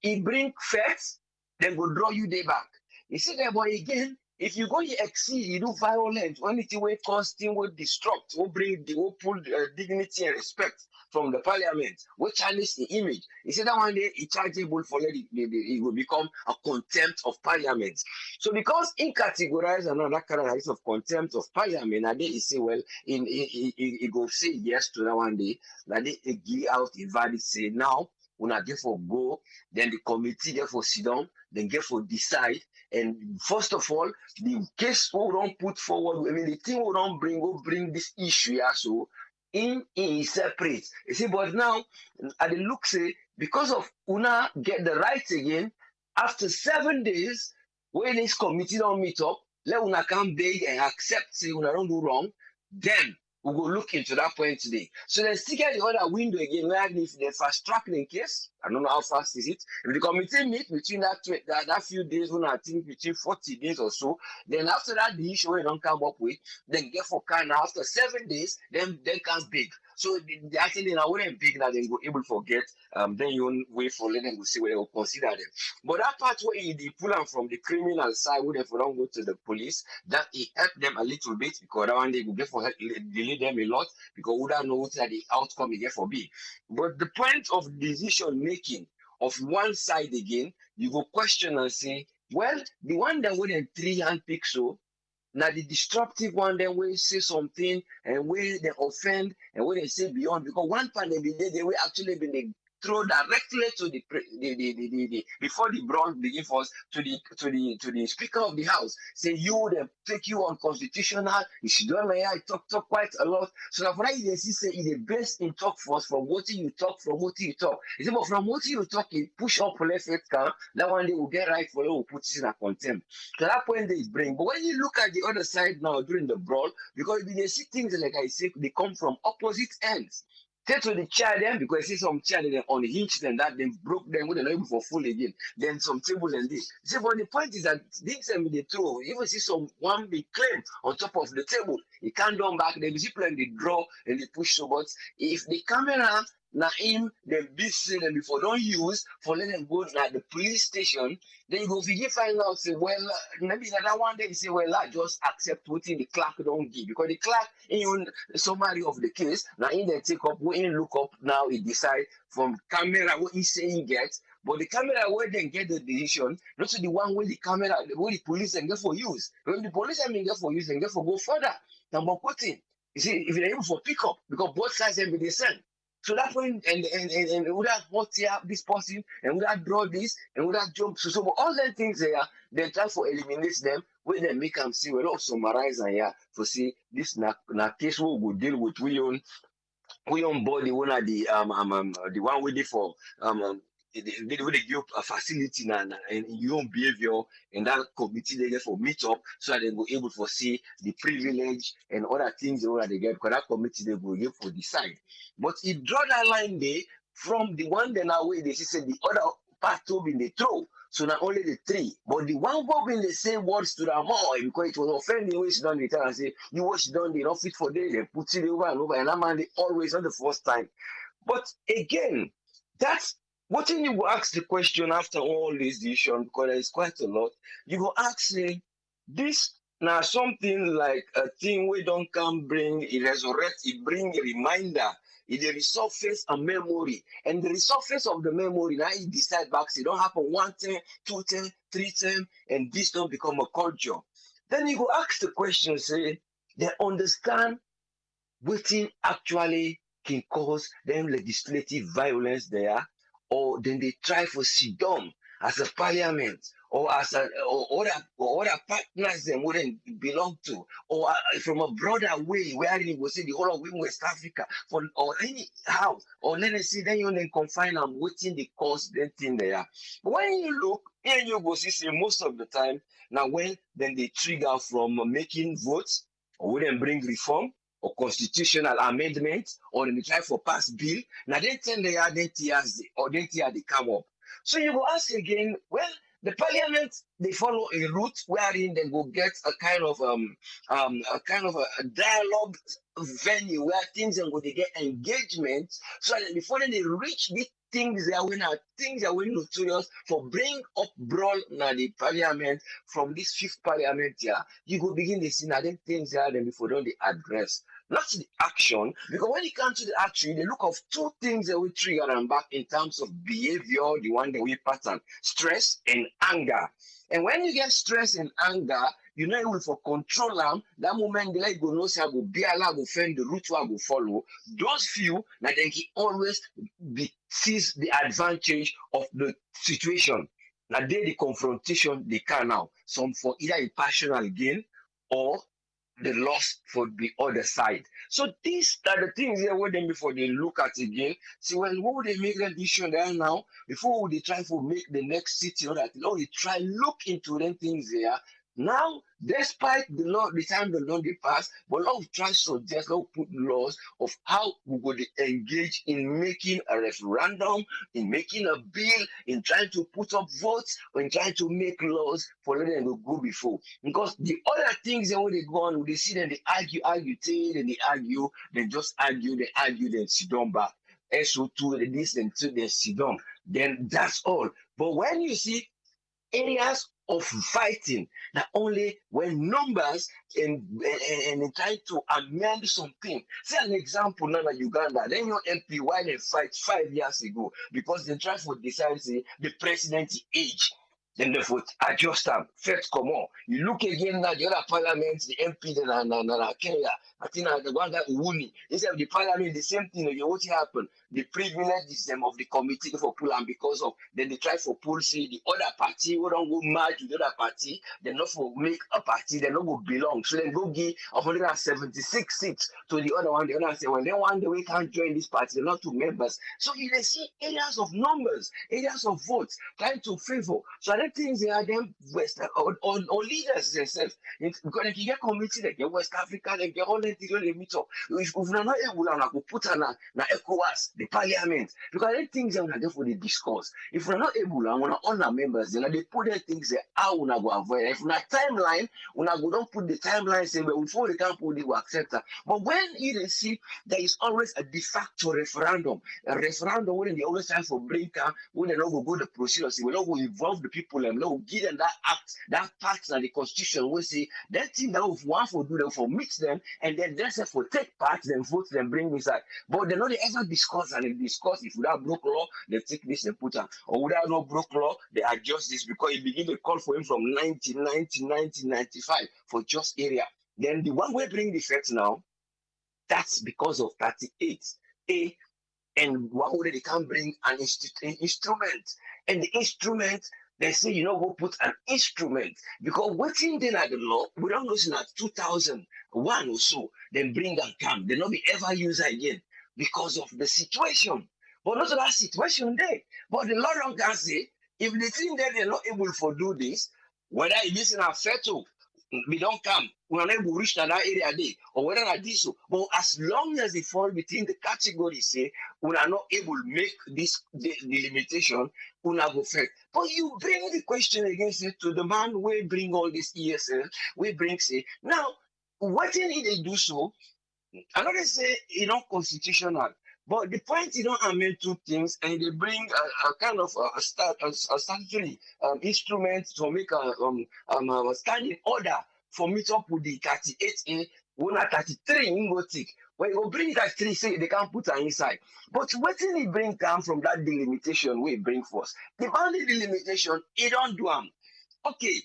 it bring facts, then go draw you day back. He say that, but again, if you go you exceed, you do violence, anything will cause thing will disrupt, will bring, will pull dignity and respect from the parliament, will challenge the image. He said that one day he chargeable for it will become a contempt of parliament. So because in categorize another characteristic of contempt of parliament, and then he say, well, he go say yes to that one day, that they give out a verdict, say now, una therefore go, then the committee therefore sit down, then therefore decide. And first of all, the case we don't put forward, I mean, the thing we don't bring this issue here, so in separate. You see, but now, at the look say, because of una get the rights again, after 7 days, when this committee don't meet up, let una come beg and accept, say, una don't do wrong, then we will look into that point today. So let's still get the other window again, where if they fast track the case, I don't know how fast is it. If the committee meet between that few days, when I think between 40 days or so, then after that, the issue we don't come up with, then get for kind after 7 days, then they can big. So they actually now wouldn't big that they go able to forget, then you wait for let them go see where they will consider them. But that part where they pull them from the criminal side, where they don't go to the police, that it helped them a little bit because that one day go get for delay them a lot because we don't know what the outcome is for be. But the point of decision making of one side again, you go question and say, well, the one that wouldn't 3 hand pick so. Now the disruptive one then will say something and where they offend and where they say beyond because one part they will actually be the throw directly to the before the brawl begin first to the speaker of the house say you them take you unconstitutional you should don't like I talk quite a lot so that for that they say it the best in talk first from what you talk from what you talk it's about from what you talk it push up left can that one day will get right for you will put it in a contempt so that point they bring but when you look at the other side now during the brawl because they see things like I say they come from opposite ends. Take to the chair then, because see some chair then unhinged them that they broke them when they're not able for full again. Then some tables and this. See, but the point is that things them they throw. You will see some one big claim on top of the table. You can't turn back. They see playing the draw and they push so. But if the camera now him them busy them before don't use for let them go at the police station, then you go figure find out say well maybe that one day you say well I just accept what the clerk don't give because the clerk in summary of the case now in they take up when look up now he decide from camera what he say he gets. But the camera where they get the decision, not the one where the camera, where the police and get for use. When the police and get for use and get for go further than more quoting. You see, if you're able for pick up, because both sides can be the same. So that point and would have hot here this person and would have draw this and would have jump. So all the things there, they try for eliminate them when they make them see well summarize and yeah for see this na case we will deal with we on board the one at the one waiting for they give a facility and your own behavior and that committee they get for meet up so that they go able to see the privilege and other things that they get because that committee they go give for decide. But it draw that line there from the one then away they say the other part to be the throw. So not only the three, but the one go in the same words to the more because it was offending when she done the time and say you what she done, they don't fit for day, they put it over and that man they always not the first time. But again, that's what you will ask the question after all this decision because there is quite a lot. You go ask say this now something like a thing we don't come bring it resurrect, it bring a reminder. It the resurface a memory, and the resurface of the memory now you decide back. It don't happen 1 time, 2 time, 3 time, and this don't become a culture. Then you go ask the question, say they understand what actually can cause them legislative violence there, or then they try for sit down as a parliament or as a or other partners them wouldn't belong to, or from a broader way where you will say the whole of West Africa for or anyhow, or let us see then you then confine them waiting the cause then thing there. But when you look and you go see most of the time now when then they trigger from making votes or when they bring reform or constitutional amendment or they try for pass bill, now they tell they are then tears or then tear they come up. So you go ask again, well, the parliament they follow a route wherein they go get a kind of a dialogue venue where things and go they get engagement so that before then they reach these things that when things are when notorious for bring up brawl now the parliament from this fifth parliament here. You go begin to see now then things there then before don't they address. Not the action, because when it comes to the action, they look of two things that we trigger and back in terms of behavior, the one that we pattern, stress and anger. And when you get stress and anger, you know able for control them, that moment they like go no say I go be allowed to find the route I go follow. Those few that they can always seize the advantage of the situation. Now they the confrontation they can now. Some for either a passional gain or the loss for the other side. So these are the things here where them before they look at again. See, well, what would they make that decision there now? Before would they try to make the next city or that? Oh, they try look into them things there. Now, despite the law, the time the law they pass, but law try to suggest, law put laws of how we would engage in making a referendum, in making a bill, in trying to put up votes, or in trying to make laws for letting them go before. Because the other things that when they go on, they see them, they argue, then they argue, then just argue, then sit down back. SO2, this, then two, then sit down. Then that's all. But when you see areas of fighting, not only when numbers and trying to amend something. Say an example now in Uganda, then your MP why they fight 5 years ago because they try to decide say, the president's age. Then they would adjust them. First, come on. You look again now, the other parliament, the MP, the Kenya, I think the one that Wuni. Instead of the parliament, the same thing, what happened? The privileges of the committee for pull and because of then they try for pull say the other party who don't go merge with the other party, they not for make a party, they not go belong. So then go give 176 seats to the other one. The other say, well, then one day we can't join this party, they're not two members. So you see areas of numbers, areas of votes, trying to favor. So then the things they are them West or leaders themselves. Because they get committee, they get West Africa, they get all the things they meet up. If we're not able to put on na ECOWAS, the Parliament, because the things they are there for the discourse. If we're not able, I want to honor members, then they put their things there. How we go avoid? If we not timeline, we don't put the timeline say well, before they can't put it, we accept that. But when you see there is always a de facto referendum, a referendum when they always try for bring when they don't go the procedures, we don't go involve the people and no give them that act, that part that the constitution will say that thing that we want for do them for mix them and then that's for take part, then vote, then bring inside. But they know they ever discuss and they discuss if without broke law, they take this and put on, or without no broke law, they adjust this because it begin to call for him from 1995 for just area. Then the one we bring the effect now, that's because of 38A. And why would they can't bring an instrument? And the instrument, they say, go put an instrument. Because what's in there at the law, we don't know since 2001 or so, then bring and come. They not be ever used again because of the situation. But not that situation there. But the law can say, if the thing that they're not able to do this, whether it is in a fettle, we don't come, we are not able to reach that area there, or whether not this, but as long as they fall within the category, say, we are not able to make this the limitation, we are go fair. But you bring the question against it to the man we bring all this ESL, we bring say, now, what did they do so? I know they say, constitutional. But the point, amend two things, and they bring a kind of a statutory instrument to make a standing order for meet up with the 38A, 133 in go take. When you bring that 3, say they can't put her inside. But what did it bring come from that delimitation we bring first? The boundary delimitation, it don't do them. Okay,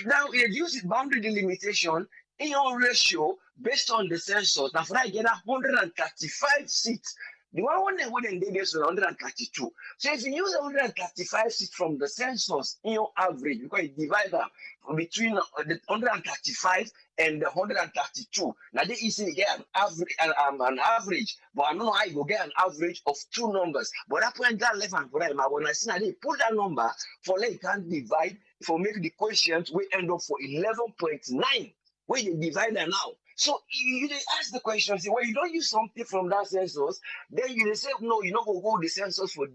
now it uses boundary delimitation in your ratio based on the census. Now, for I get 135 seats. The one they did this 132. So if you use 135 seats from the census in your average, because you divide them between the 135 and the 132. Now they easily get an average, but I don't know how you go get an average of 2 numbers. But that point that left and right, when I see that they put that number for like you can't divide for make the quotient we end up for 11.9. Where you divide them now. So you ask the question, say, well, you don't use something from that census, then you say, no, you're not going to go the census for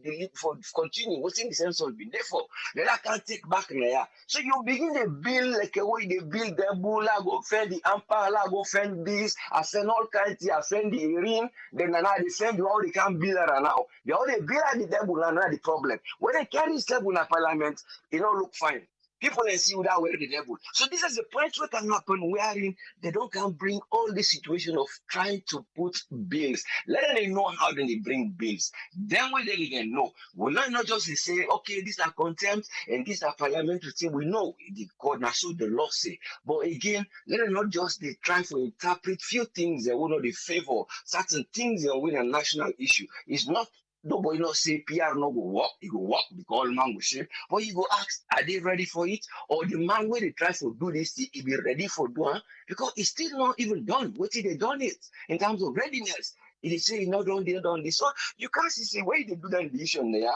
continue. What's in the census been there for? Then I can't take back there. So you begin to build like a way they build the bull, go fend the ampala, go fend this, I send all kinds, I send the ring, then now they send you all they can build her now. They all they build the devil and not the problem. When they carry this devil in a parliament, it don't look fine. People they see without wearing the devil. So this is the point where can happen wherein they don't can bring all the situation of trying to put bills. Let them know how they bring bills. Then when they can know, we not just say, okay, these are contempt and these are parliamentary thing. We know the court now so the law say. But again, let them not just they try to interpret few things that will not they favor certain things that win a national issue. It's not. Nobody not say PR no go work, it go work because all man go share. But you go ask, are they ready for it? Or the man where they try to do this, he be ready for doing because it's still not even done. What did they done it in terms of readiness? They say not done, they done this. So you can't see where they do that decision there.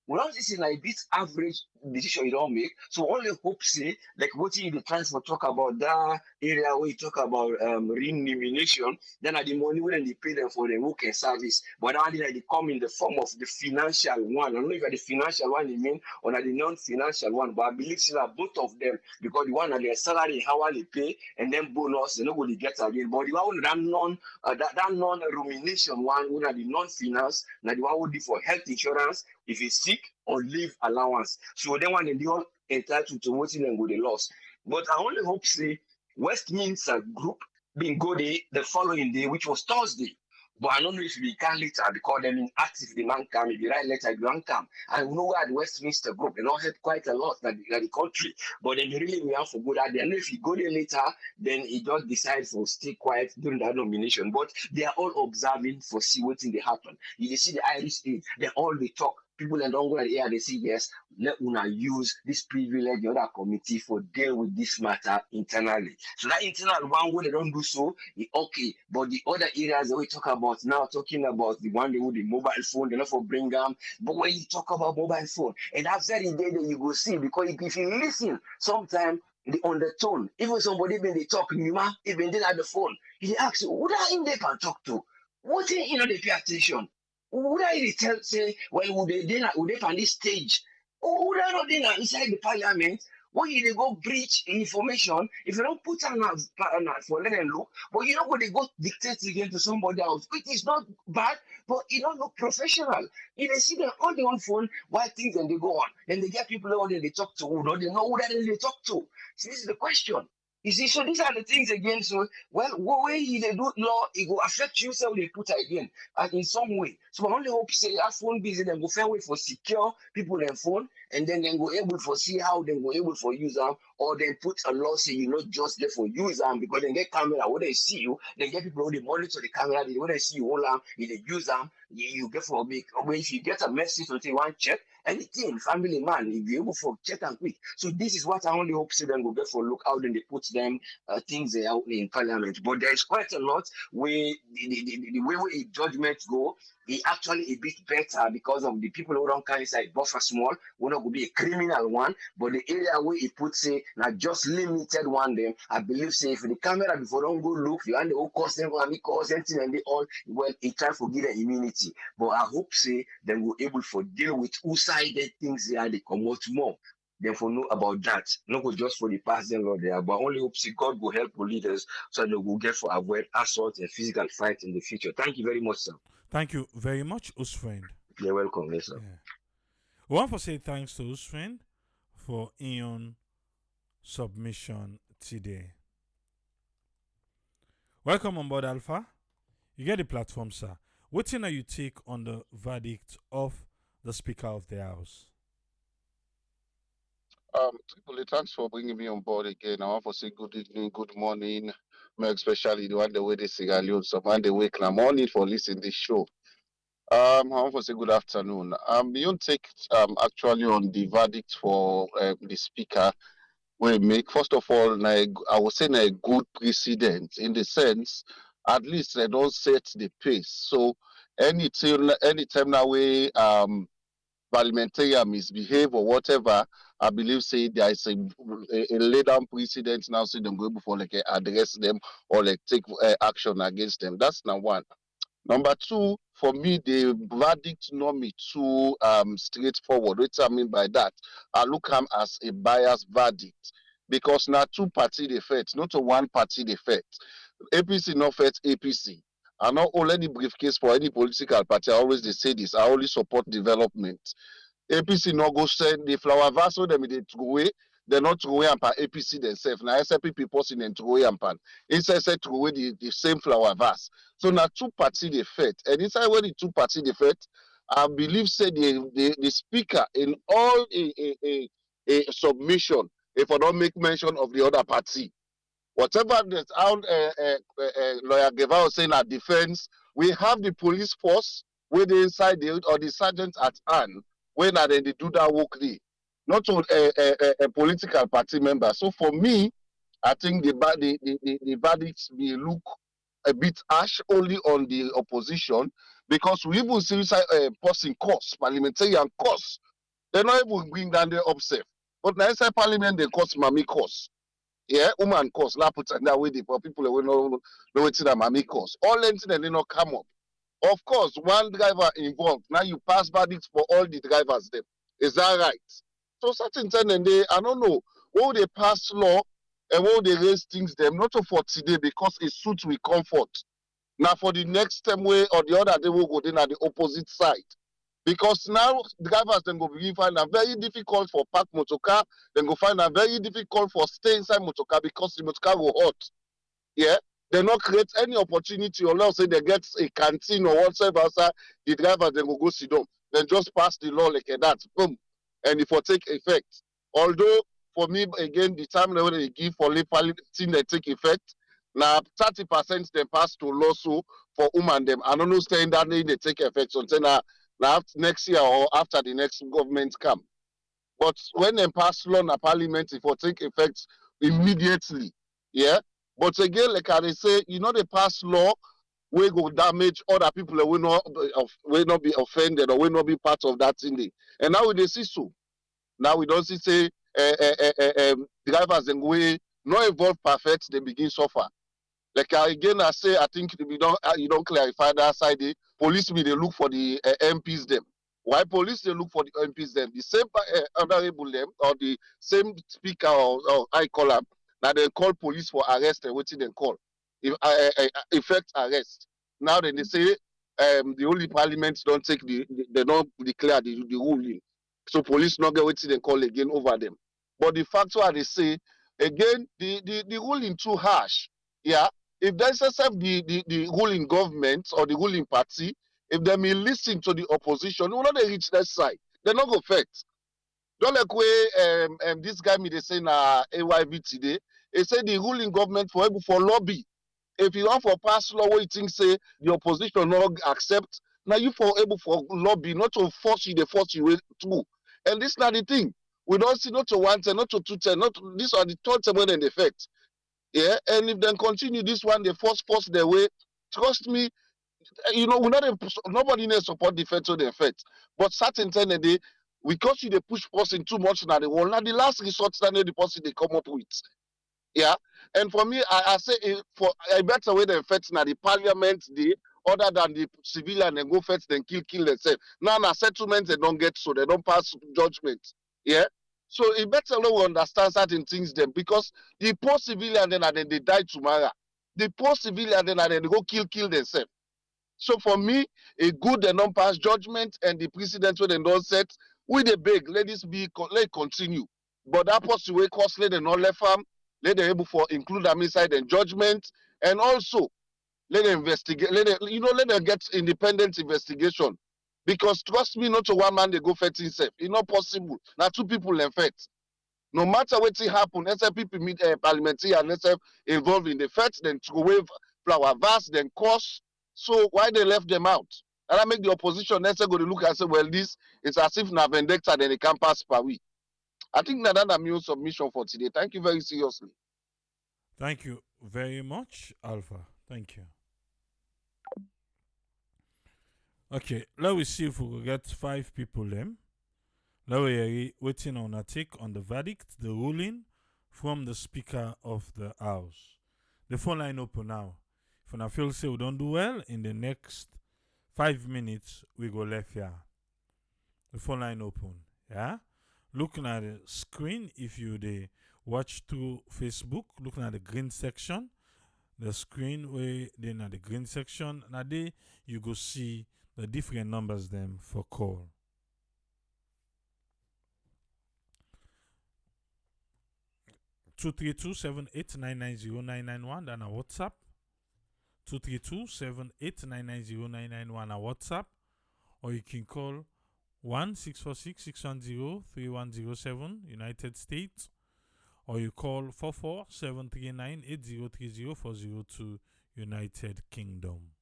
Well, this is like this average decision you don't make. So only hope say like what you the transfer talk about that area where you talk about remuneration, then at the money when they pay them for the work and service. But now they come in the form of the financial one. I don't know if the financial one you mean or the non-financial one, but I believe it's both of them because the one on their salary, how they pay, and then bonus, they nobody gets again. But the one that non-rumination one, when the non-finance, now the one would be for health insurance if it's sick or leave allowance. So then when they all entitled to voting and go the loss. But I only hope say Westminster group being go the following day, which was Thursday. But I don't know if we can later because then in active the man come, if you write letter, you don't come. And we know where the Westminster group, they don't help quite a lot in the country. But then really we have to go that. Then if you go there later, then he just decides to stay quiet during that nomination. But they are all observing for see what thing they happen. You see the Irish state, they all they talk. people and don't go at here, they say, yes, let una use this privilege, the other committee for deal with this matter internally. So that internal one where they don't do so, okay. But the other areas that we talk about now, talking about the one they with the mobile phone, they not for bring them. But when you talk about mobile phone, and that's very day that you go see, because if you listen, sometimes the undertone, even somebody when they talk, even they at the phone, he asks, who that in they can talk to? What thing they pay attention? Who that they tell say, well, would they on this stage? Who that not they inside the parliament? When you go breach information, if you don't put on for let them look, but you know when they go dictate again to somebody else, which is not bad, but it don't look professional. You they see them on their own phone while things and they go on. Then they get people out there they talk to who, they know who that they talk to. So this is the question. You see, so these are the things again. So, well, when they do law, it will affect you, so they put it again, and in some way. So, I only hope say our phone busy, then go find way for secure people and phone, and then go able for see how they go able for use them, or then put a law say you not just there for use them because then get camera when they see you, then get people who they monitor the camera, when they see you all them, if they use them, you get for make. Or if you get a message or say one check. Anything, family man, if you're able for check and quick. So this is what I only hope see them go get for look how then they put them things out in parliament. But there's quite a lot where the way judgment go, it actually a bit better because of the people who don't carry inside buffer small, will not go be a criminal one, but the area where it puts say not just limited one them, I believe say if the camera before don't go look, you and the whole cost them and me cause anything and they all well it try for give them immunity. But I hope say then we're able for deal with who sided things there they come out more. Then for know about that. Not go just for the past then Lord there, but only hope see God will help the leaders so they will get for avoid assault and physical fight in the future. Thank you very much, sir. Thank you very much, us friend. You're welcome, yes, sir. Yeah. We want to say thanks to us friend for Ion submission today. Welcome on board, Alpha. You get the platform, sir. What thing are you take on the verdict of the Speaker of the House? Tripoli, thanks for bringing me on board again. I want to say good evening, good morning, more especially the one the way they Sierra Leone, so man the wake now morning for listening this show. I want to say good afternoon. You take actually on the verdict for the speaker we make. First of all, I would say a good precedent in the sense at least they don't set the pace. So anytime now we parliamentarian misbehave or whatever, I believe say there is a lay down precedent now, so them go before like address them or like take action against them. That's number one. Number two, for me, the verdict not me too straightforward. What I mean by that, I look am as a biased verdict because now two party they fight, not a one party they fight. APC not fight APC. I not hold any briefcase for any political party. I always they say this. I only support development. APC no go send the flower vase so them they throw away. They not throw away and pan APC themselves. Now SLP people in them throw away and pan. Inside say throw away the same flower vase. So now two party they fight. And inside when the two party they fight, I believe say the speaker in all a submission, if I don't make mention of the other party, whatever the lawyer Guevara was saying at defense, we have the police force where they inside the or the sergeant at hand when they do that work there, not to a political party member. So for me, I think the verdicts may look a bit harsh only on the opposition because we even see inside passing costs, parliamentarian costs. They're not even bring down the upset. But now inside parliament, they cost mommy costs. Yeah, woman cost, la put that way for people who know what that mommy cost. All anything they not come up. Of course, one driver involved. Now you pass verdicts for all the drivers them. Is that right? So certain time and they, I don't know, will they pass law and will they raise things them, not for today because it suits with comfort. Now for the next time way or the other they will go then at the opposite side. Because now drivers then go be find it very difficult for park motorcar, then go find it very difficult for stay inside motorcar because the motorcar will hot. Yeah, they not create any opportunity unless say they get a canteen or whatever outside, the drivers then go sit down. Then just pass the law like that. Boom. And it will take effect. Although for me again the time when they give for late thing they take effect, now 30% they pass to law so for women them. I don't know saying that they take effect. So now now next year or after the next government come. But when they pass law na parliament, it will take effect immediately. Yeah. But again, like I say, they pass law we go damage other people that will not be offended or will not be part of that thing. And now we see so. Now we don't see say drivers and we not evolve perfect, they begin suffer. Like again, I say, I think we don't you don't clarify that side. The police me they look for the MPs them. Why police they look for the MPs them? The same honorable them or the same speaker or I call them. Now they call police for arrest and what they call if effect arrest. Now then they say the only parliament don't take they don't declare the ruling. So police not get what they call again over them. But the fact why they say again the ruling too harsh. Yeah, if there's the ruling government or the ruling party, if they may listen to the opposition, we not they reach that side. They not go affect. Don't like way this guy me they say na AYV today. He say the ruling government for able for lobby. If you want for pass law, what you think say the opposition not accept. Now you for able for lobby, not to force you, they force you through. And this not the thing. We don't see not to 110, not to 210, not to, these are the third term in effect. Yeah, and if they continue this one, they force their way. Trust me, we're not nobody needs support the fed to the effect. But certain time they because you they push person too much now the wall. Now the last resort that the person they come up with. Yeah. And for me, I say for a better way the effect now the parliament the other than the civilian and go first then kill themselves. Now settlements they don't get so they don't pass judgment. Yeah. So it better we understand certain things then because the poor civilian then and then they die tomorrow. The poor civilian then and then they go kill themselves. So for me, a good and non-pass judgment and the precedent when they don't set, we the beg, let this be let it continue. But that person way cost let them not left farm, let them able for include them inside the judgment and also let them investigate, let them get independent investigation. Because trust me, not to one man they go fet himself. It's not possible. Now two people infect. No matter what happen, SF people meet parliamentary and SF involved in the fete, then throw away flower vase, then cost. So why they left them out? And I make the opposition next go to look and say, well, this is as if na vendetta, then they can't pass per week. I think that's my submission for today. Thank you very seriously. Thank you very much, Alpha. Thank you. Okay, let me see if we will get 5 people then. Now we are waiting on a take on the verdict, the ruling from the Speaker of the House. The phone line open now. If I feel say we don't do well, in the next 5 minutes, we go left here. The phone line open. Yeah? Looking at the screen, if you watch through Facebook, looking at the green section, the screen where then at the green section, now there you go see the different numbers them for call. (232-78990-991) then a WhatsApp. 232-78990-991 a WhatsApp, or you can call 1-646-610-3107 United States, or you call 44-739-8030 United Kingdom.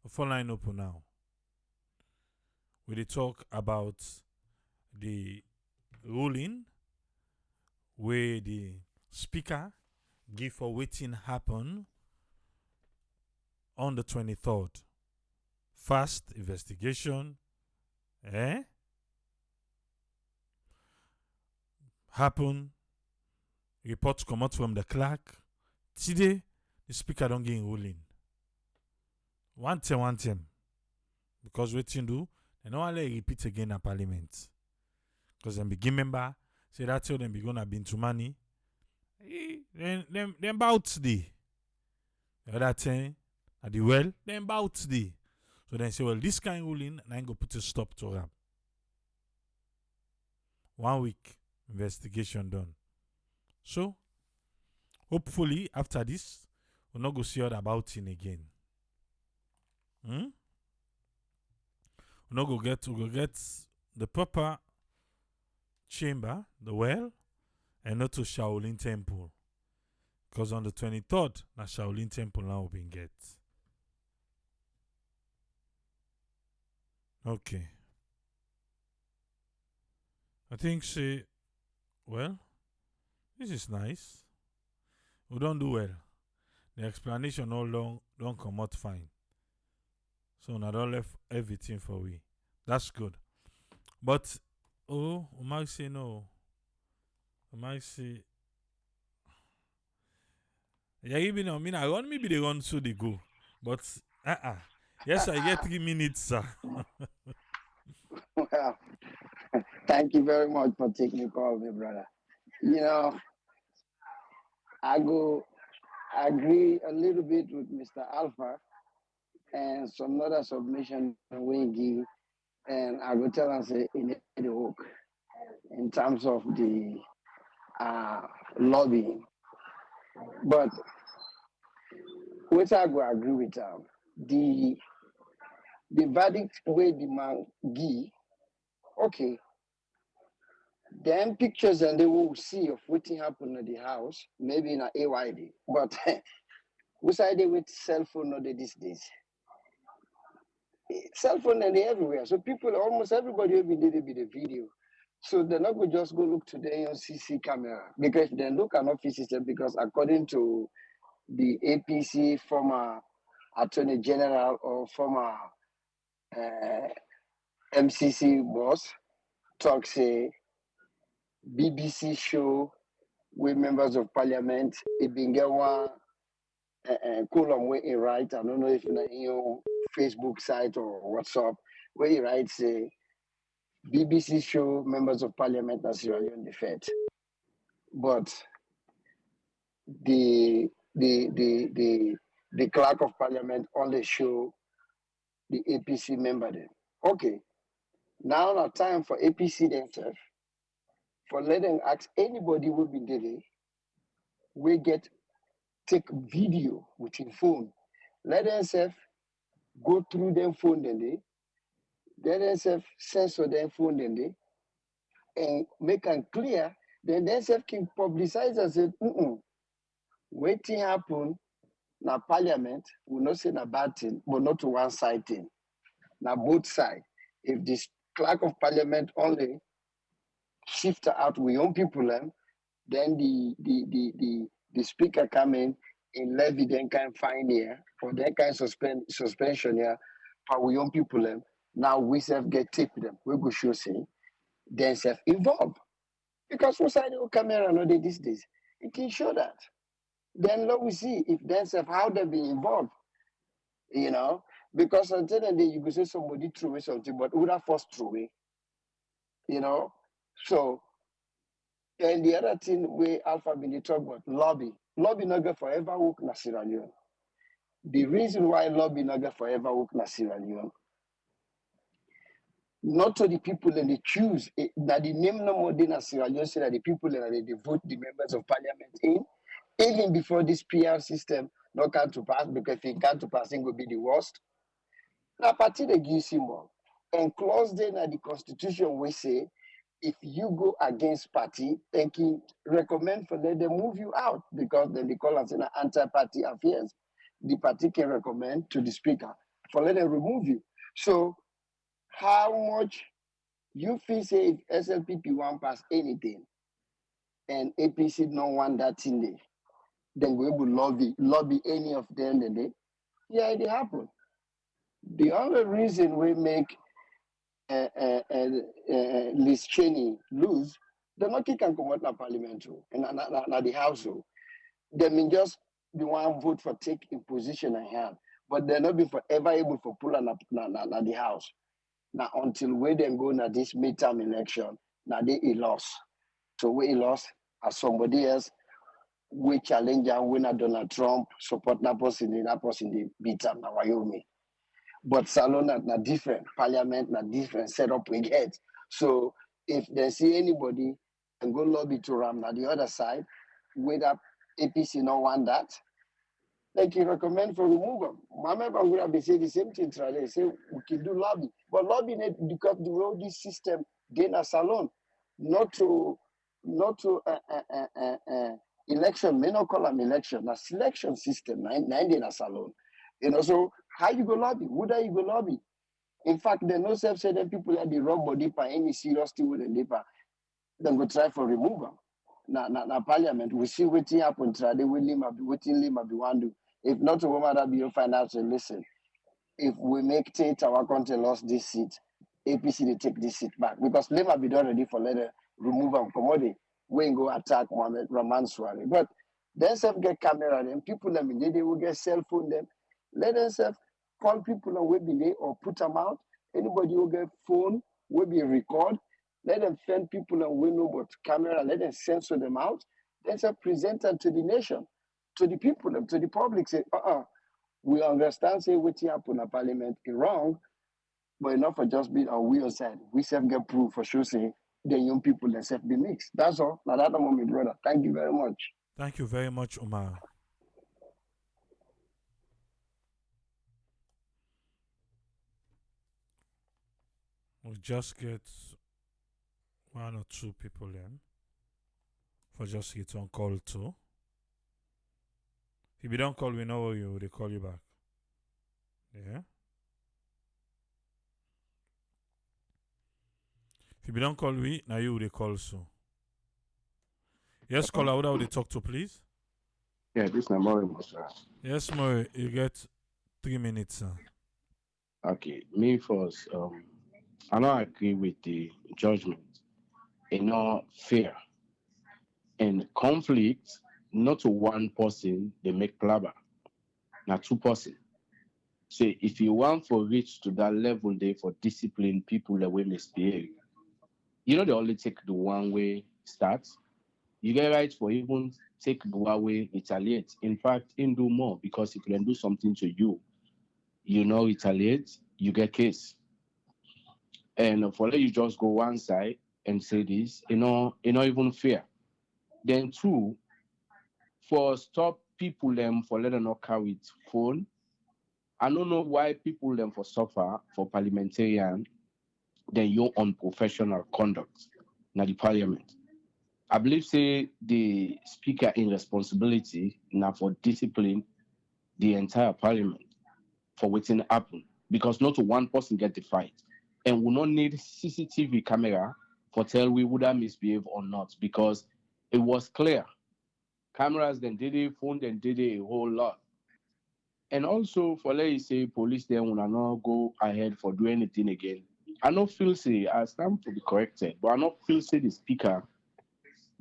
The phone line open now. We talk about the ruling where the Speaker give for waiting happen on the 23rd. Fast investigation. Happen. Reports come out from the clerk. Today, the Speaker don't get ruling. One time. Because waiting do, they don't want to repeat again at Parliament. Because them begin member, say that's how them be gonna be into money. Then bout the other thing at the well, then bout the. So then say, well, this kind of ruling, and I ain't go put a stop to them. 1 week investigation done. So hopefully after this, we'll not go see all about it again. We'll not go get the proper chamber, the well, and not to Shaolin Temple. Because on the 23rd, na Shaolin Temple now will be get. Okay. I think say, well, this is nice. We don't do well. The explanation all long don't come out fine. So now don't left everything for we. That's good. But we might say no. We might say yeah, even I mean I want maybe they run so they go. But yes, I get 3 minutes, sir. Well, thank you very much for taking the call, my brother. You know, I go agree a little bit with Mr. Alpha and some other submission we give, and I go tell and say in the work in terms of the uh, lobbying. But which I go agree with the the verdict where the man give, okay, then pictures and they will see of what happened at the house, maybe in a AYD. But which I did with cell phone these days. Cell phone and they everywhere. So people, almost everybody will be did it with the video. So they're not going to just go look today on CC camera because they look at office system because according to the APC former Attorney General or former uh, MCC boss talk say BBC show with members of parliament. It been get one column where he write. I don't know if in your Facebook site or WhatsApp where he writes say BBC show members of parliament as Sierra Leone defeat, but the the the the the clerk of parliament only show the APC member then. Okay, now na time for APC themselves for letting ask anybody who be there, we get take video with your phone. Let themselves go through them phone then they, let themselves censor them phone then they, and make them clear, then themselves can publicize and say, waiting happen na parliament, we not say na bad thing, but not to one side thing. Now both sides. If this clerk of parliament only shift out with young people, then the speaker come in levy then can find here or then can suspension here for we young people. Now we self get tip them. We go show say then self involved. Because what side of camera no they these days? It can show that. Then let we see if then self how they be involved, you know. Because until the day you go say somebody threw away something, but who that first threw away, you know. So and the other thing we Alpha been talk about lobby. Lobby not go forever work na Sierra Leone. The reason why lobby not go forever work na Sierra Leone, not to the people and they choose that the name no more than Sierra Leone say that the people and they vote the members of parliament in, even before this PR system not come to pass, because if it come to pass, it will be the worst. Now party they give symbol. And clause then at the constitution we say if you go against party, they can recommend for them, they move you out because then they call us in anti-party affairs. The party can recommend to the speaker for let them remove you. So how much you feel say if SLPP won't pass anything and APC don't want that thing there, then we will lobby any of them then they, yeah, it happen. The only reason we make Liz Cheney lose, they're not kicking come out na parliament and na the house. They mean just the one vote for take in position and hand, but they're not be forever able for pull na the house. Now until we then go na this midterm election, now they lost. So we lost as somebody else we challenge and winner Donald Trump support that person they beat them na Wyoming. But salon na different, parliament na different setup we get. So if they see anybody and go lobby to Ram na the other side, whether APC no want that, they can recommend for remove them. My member would have say the same thing. They say we can do lobby, but lobby need because the way this system gain a salon, not to election. May not call them election. A selection system. Nine in a salon. You know. So how you go lobby? Would I you go lobby? In fact, they no self say them people that they rub body for any serious thing with the labor, then go try for removal. Na parliament, we see waiting happen try they will lima be waiting lima be one do. If not a woman that be your financial listen. If we make Tate our country lost this seat, APC they take this seat back. Because Lema be done ready for later remove and commodity. We ain't go attack Mohammed Rahman Swari. But then self get camera them, people them they will get cell phone them. Let them self call people on webinar or put them out. Anybody who get phone will be record. Let them send people on window but camera, let them censor them out. Then self present them to the nation, to the people, to the public, say, we understand say what happen in parliament is wrong, but enough for just being on we side. We self get proof for sure say the young people themselves be mixed. That's all. Now that one, my brother. Thank you very much. Thank you very much, Omar. We'll just get one or two people in for just get on call too. If you don't call, we know you. They call you back. Yeah. If you don't call we, now you they call so. Yes, caller, who would they talk to, please? Yeah, this number was Yes, Mo, you get 3 minutes, sir. okay. Me first. I don't agree with the judgment. You know, fear and conflict. Not to one person, they make blabber. Not two person. So if you want for reach to that level, there for discipline people that will misbehave. You know, they only take the one way start. You get right for even take the one way retaliate. In fact, in do more because if you can do something to you, you know retaliate, you get case. And for let you just go one side and say this, you know even fear. Then two, for stop people them for let them not carry phone. I don't know why people them for suffer for parliamentarian than your unprofessional conduct na the parliament. I believe say the speaker in responsibility now for discipline the entire parliament for waiting happen because not one person get the fight and we not need CCTV camera for tell we would have misbehave or not because it was clear cameras then did it, phone then did it a whole lot. And also for let you say police then will not go ahead for do anything again. I don't feel say I stand to be corrected, but I don't feel say the speaker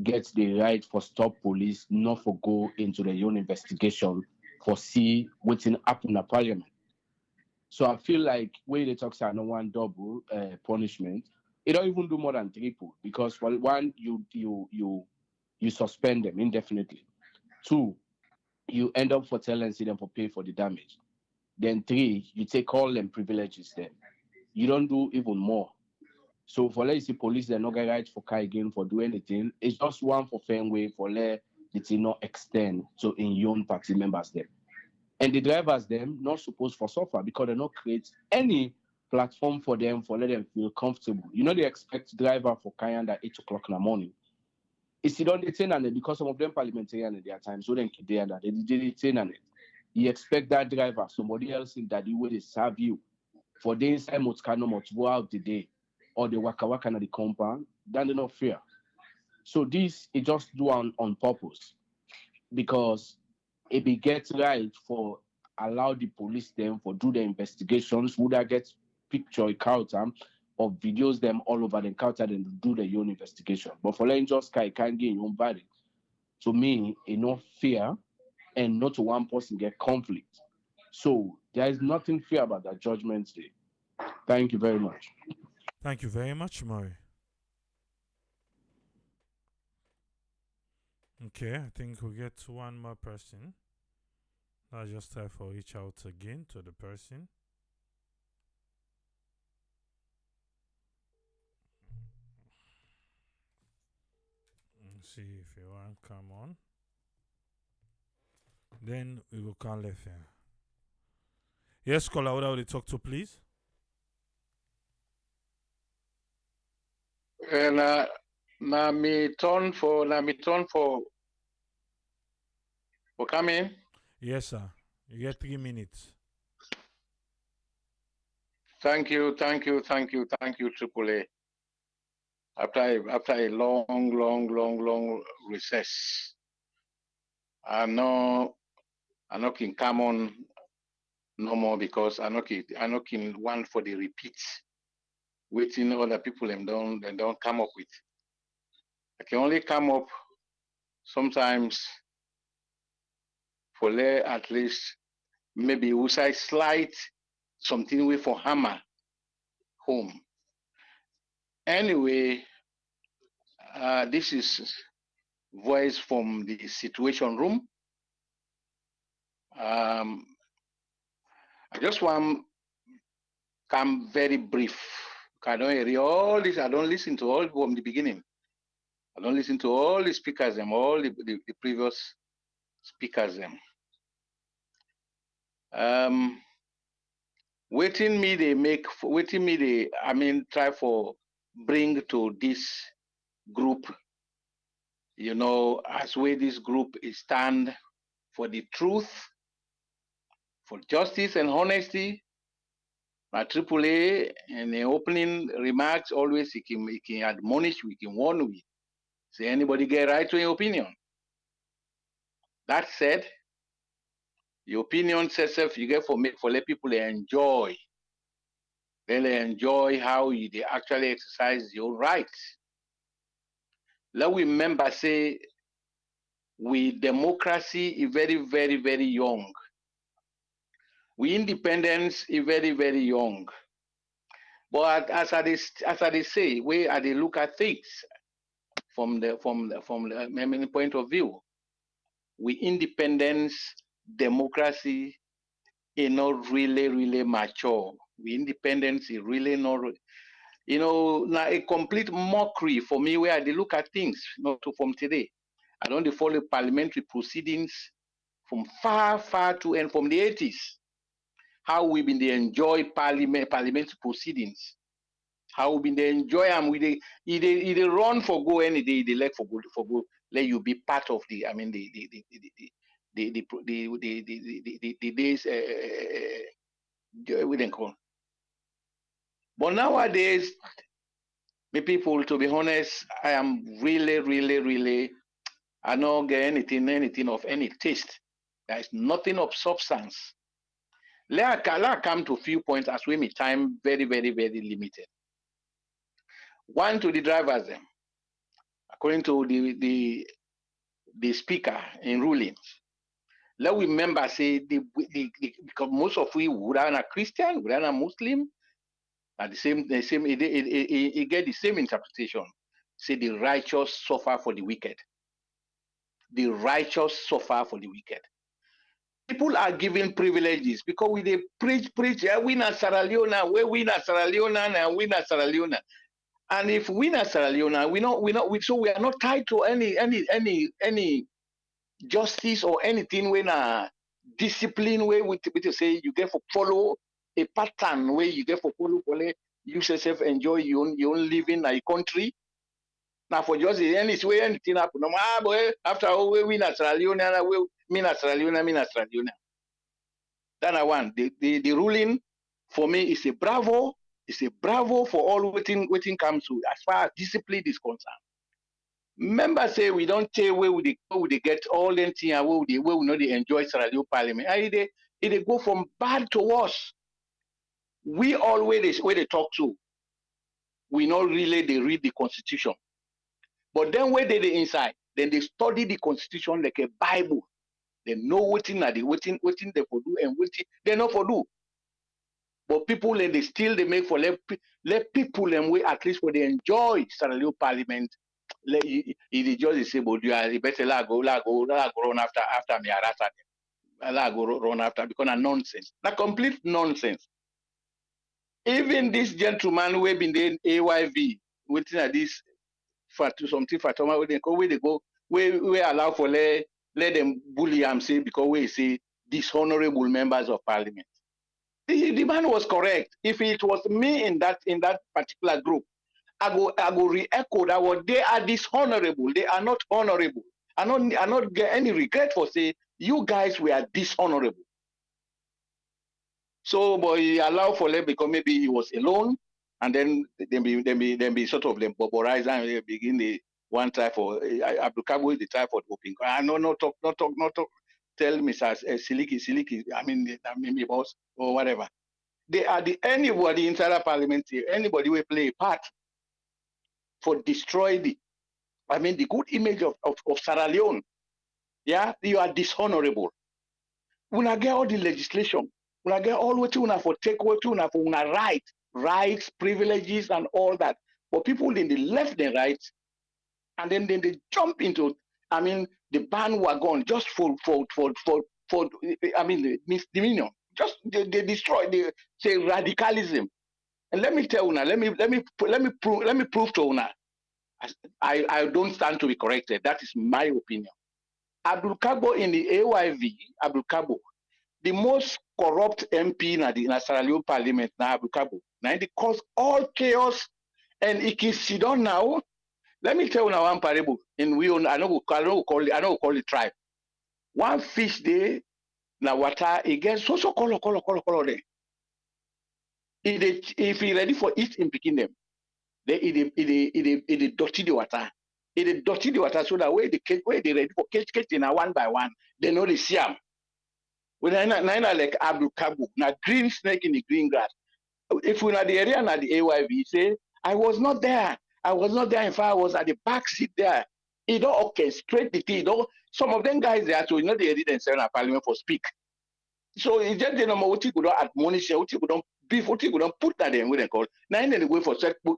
gets the right for stop police not for go into their own investigation for see what's happen in parliament. So I feel like when they talk about no one double punishment, it don't even do more than triple because for one you suspend them indefinitely. Two, you end up for telling them for pay for the damage. Then three, you take all them privileges then. You don't do even more. So for let's say police they're not get right for car again for do anything. It's just one for fair way for let it not extend to in your own party members them. And the drivers them not supposed for suffer because they not create any platform for them for let them feel comfortable. You know they expect driver for kind at 8 o'clock in the morning. It's still on the train and because some of them parliamentarian at their time, so then they and they detain on it. You expect that driver, somebody else in that the way they serve you for the inside Motkano go out the day or the waka waka na the compound, then they not fear. So this is just do on purpose because it be get right for allow the police them for do the investigations, would I get picture encounter or videos them all over the encounter and do their own investigation. But for letting just can't get your own body. To me, enough fear and not one person get conflict. So there is nothing fair about that judgment day. Thank you very much. Thank you very much, Murray. Okay, I think we get one more person. I'll just try for reach out again to the person. See if you want come on. Then we will come left here. Yes, caller, what are we talk to, please? And na me turn for coming. Yes, sir. You get 3 minutes. Thank you, Triple A. After a long recess, I not can come on no more because I not can one for the repeats, waiting other people them don't come up with. I can only come up sometimes for there at least maybe we say slide something way for hammer home. Anyway, this is voice from the situation room. I just want come very brief. I don't hear all this. I don't listen to all from the beginning. I don't listen to all the speakers, all the previous speakers. Waiting me they make, waiting me they, try for bring to this group, as way this group is stand for the truth, for justice and honesty. My AAA in the opening remarks always he can admonish, we can warn, we say anybody get right to your opinion. That said, your opinion says if you get for let people enjoy. They enjoy how they actually exercise your rights. Let we remember say we democracy is very young. We independence is very young. But as I say, we are they look at things from the point of view. We independence democracy is not really mature. We independence is really not, now a complete mockery for me where they look at things, not to from today. I don't follow parliamentary proceedings from far to and from the 80s. How we've been they enjoy parliamentary proceedings. How we've been they enjoy them. They run for go any day, they like for go, let you be part of the, the days we didn't call. But nowadays, me people, to be honest, I am really, I don't get anything of any taste. There is nothing of substance. Let I come to a few points as we make time very limited. One, to the drivers, them, according to the speaker in rulings. Let we remember say because most of we would are a Christian, would are a Muslim, at the same it get the same interpretation. Say the righteous suffer for the wicked. The righteous suffer for the wicked. People are given privileges because we they preach, we na Sierra Leone, we na Sierra Leone, and we na Sierra Leone. And if we na Sierra Leone, so we are not tied to any justice or anything when discipline where we to say you get for follow a pattern where you get for follow you yourself enjoy your own living in a country. Now for just any way anything happen, no boy after we na Sierra Leone, me na Sierra Leone. That I want the ruling for me is a bravo. It's a bravo for all waiting comes to as far as discipline is concerned. Remember, say we don't tell where we get all them things and where we know they enjoy Sierra Leone Parliament. It go from bad to worse. We always where they talk to, we not really they read the constitution. But then where they inside, then they study the constitution like a Bible. They know waiting they for do and waiting they not for do. But people and they still they make for let people and we at least for they enjoy Sierra Leone Parliament. It just say, but you are better go run after me go run after because of nonsense. That complete nonsense. Even this gentleman who been in AYV waiting at this for something for Thomas where they go we allow for let them bully him say because we say dishonorable members of parliament. The man was correct. If it was me in that particular group, I go re-echo that word. They are dishonorable. They are not honorable. I not get any regret for say you guys were dishonorable. So, but he allowed for them because maybe he was alone, and then be sort of them bubblerize and they begin the one try for Abdul Kabo is the try for the open. No talk, no talk, no talk. Tell Mr. Siliki. I mean, the boss or whatever. They are the anybody inside the parliament, anybody will play a part for destroy the the good image of Sierra Leone. Yeah, you are dishonorable. Una get all the legislation. Una get all what una for take what una for una rights, privileges, and all that. But people in the left and right, and then they jump into, the bandwagon just for the misdemeanor. Just they destroy, they say radicalism. And let me tell una, let me prove to una. I don't stand to be corrected. That is my opinion. Abdul Kabo in the AYV, Abdul Kabo, the most corrupt MP in the Sierra Leone Parliament now, Abdul Kabo. Now it cause all chaos, and it can sit down now. Let me tell you now one parable. In we own, I know call it tribe. One fish day, na water, it gets so color there. If he ready for eat in picking them, then it dirty the water. It dirty the water so that way they ready for catch in a one by one, they know they see them. When I like Abdul Kabu, na green snake in the green grass. If we're at the area na the AYV, say, I was not there. I was not there. In fact, I was at the back seat there. He don't orchestrate the thing. Some of them guys there, so you know they didn't send a parliament for speak. So it's just the number what you could admonish, what you could beef, what you could put that in with a call. Now then they go for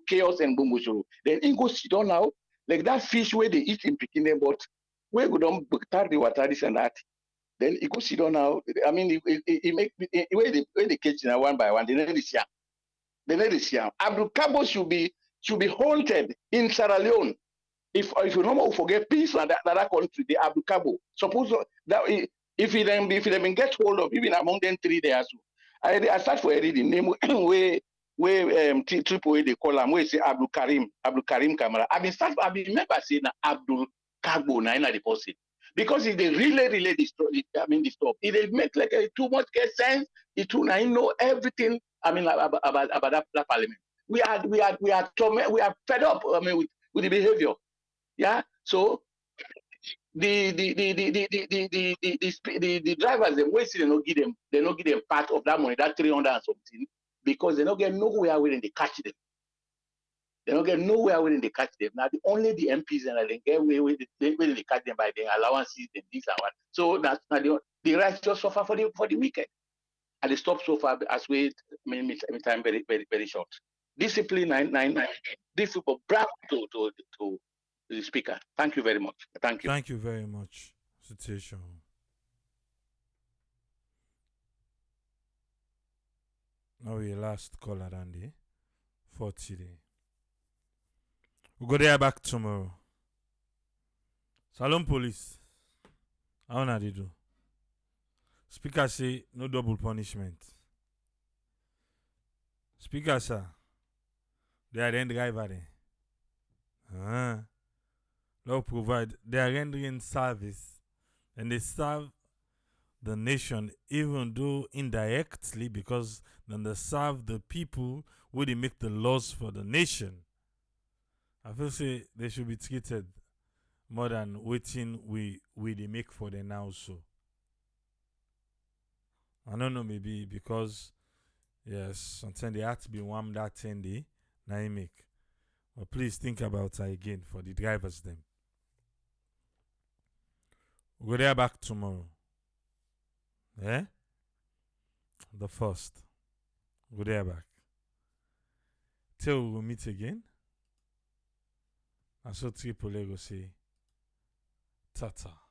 chaos and boom show. Then he go sit down now, like that fish where they eat in picking but where go down start the water, this and that. Then he go sit down now. He make where they catch now one by one. They never see him. They never see him. Abdul Kabo should be haunted in Sierra Leone. If you no forget peace and that country, the Abdul Kabo. Suppose that if he then get hold of even among them three there, so I start for reading name where triple A they call him where say Abdul Karim Kamara. I been remember saying Abdul Kabo na in the deposit. Because if they really disturb, if they make like too much get sense, it will I know everything. About that parliament. We are fed up. With the behavior. Yeah. So the drivers them wait they not give them part of that money, that 300 and something, because they don't get nowhere where they catch them. They don't get nowhere where they catch them. Now only the MPs and they get where they catch them by the allowances and this and what. So that's not the rights just suffer for the wicked. And they stop so far as we time very short. Discipline nine. This is bravo to the speaker. Thank you very much. Thank you. Thank you very much. Situation. Now we last caller Andy for today. We go there back tomorrow. Salon police. How na they do? Speaker say no double punishment. Speaker sir, they are the driver there. They'll provide, they are rendering service and they serve the nation even though indirectly because then they serve the people where they make the laws for the nation. I feel say they should be treated more than waiting we they make for them now so. I don't know, maybe because yes, sometimes they have to be warmed that 10 day, now you make. But please think about it again for the drivers them. We'll go there back tomorrow. Eh? The first. We'll go there back. Till we meet again. And so Triple go say, Tata.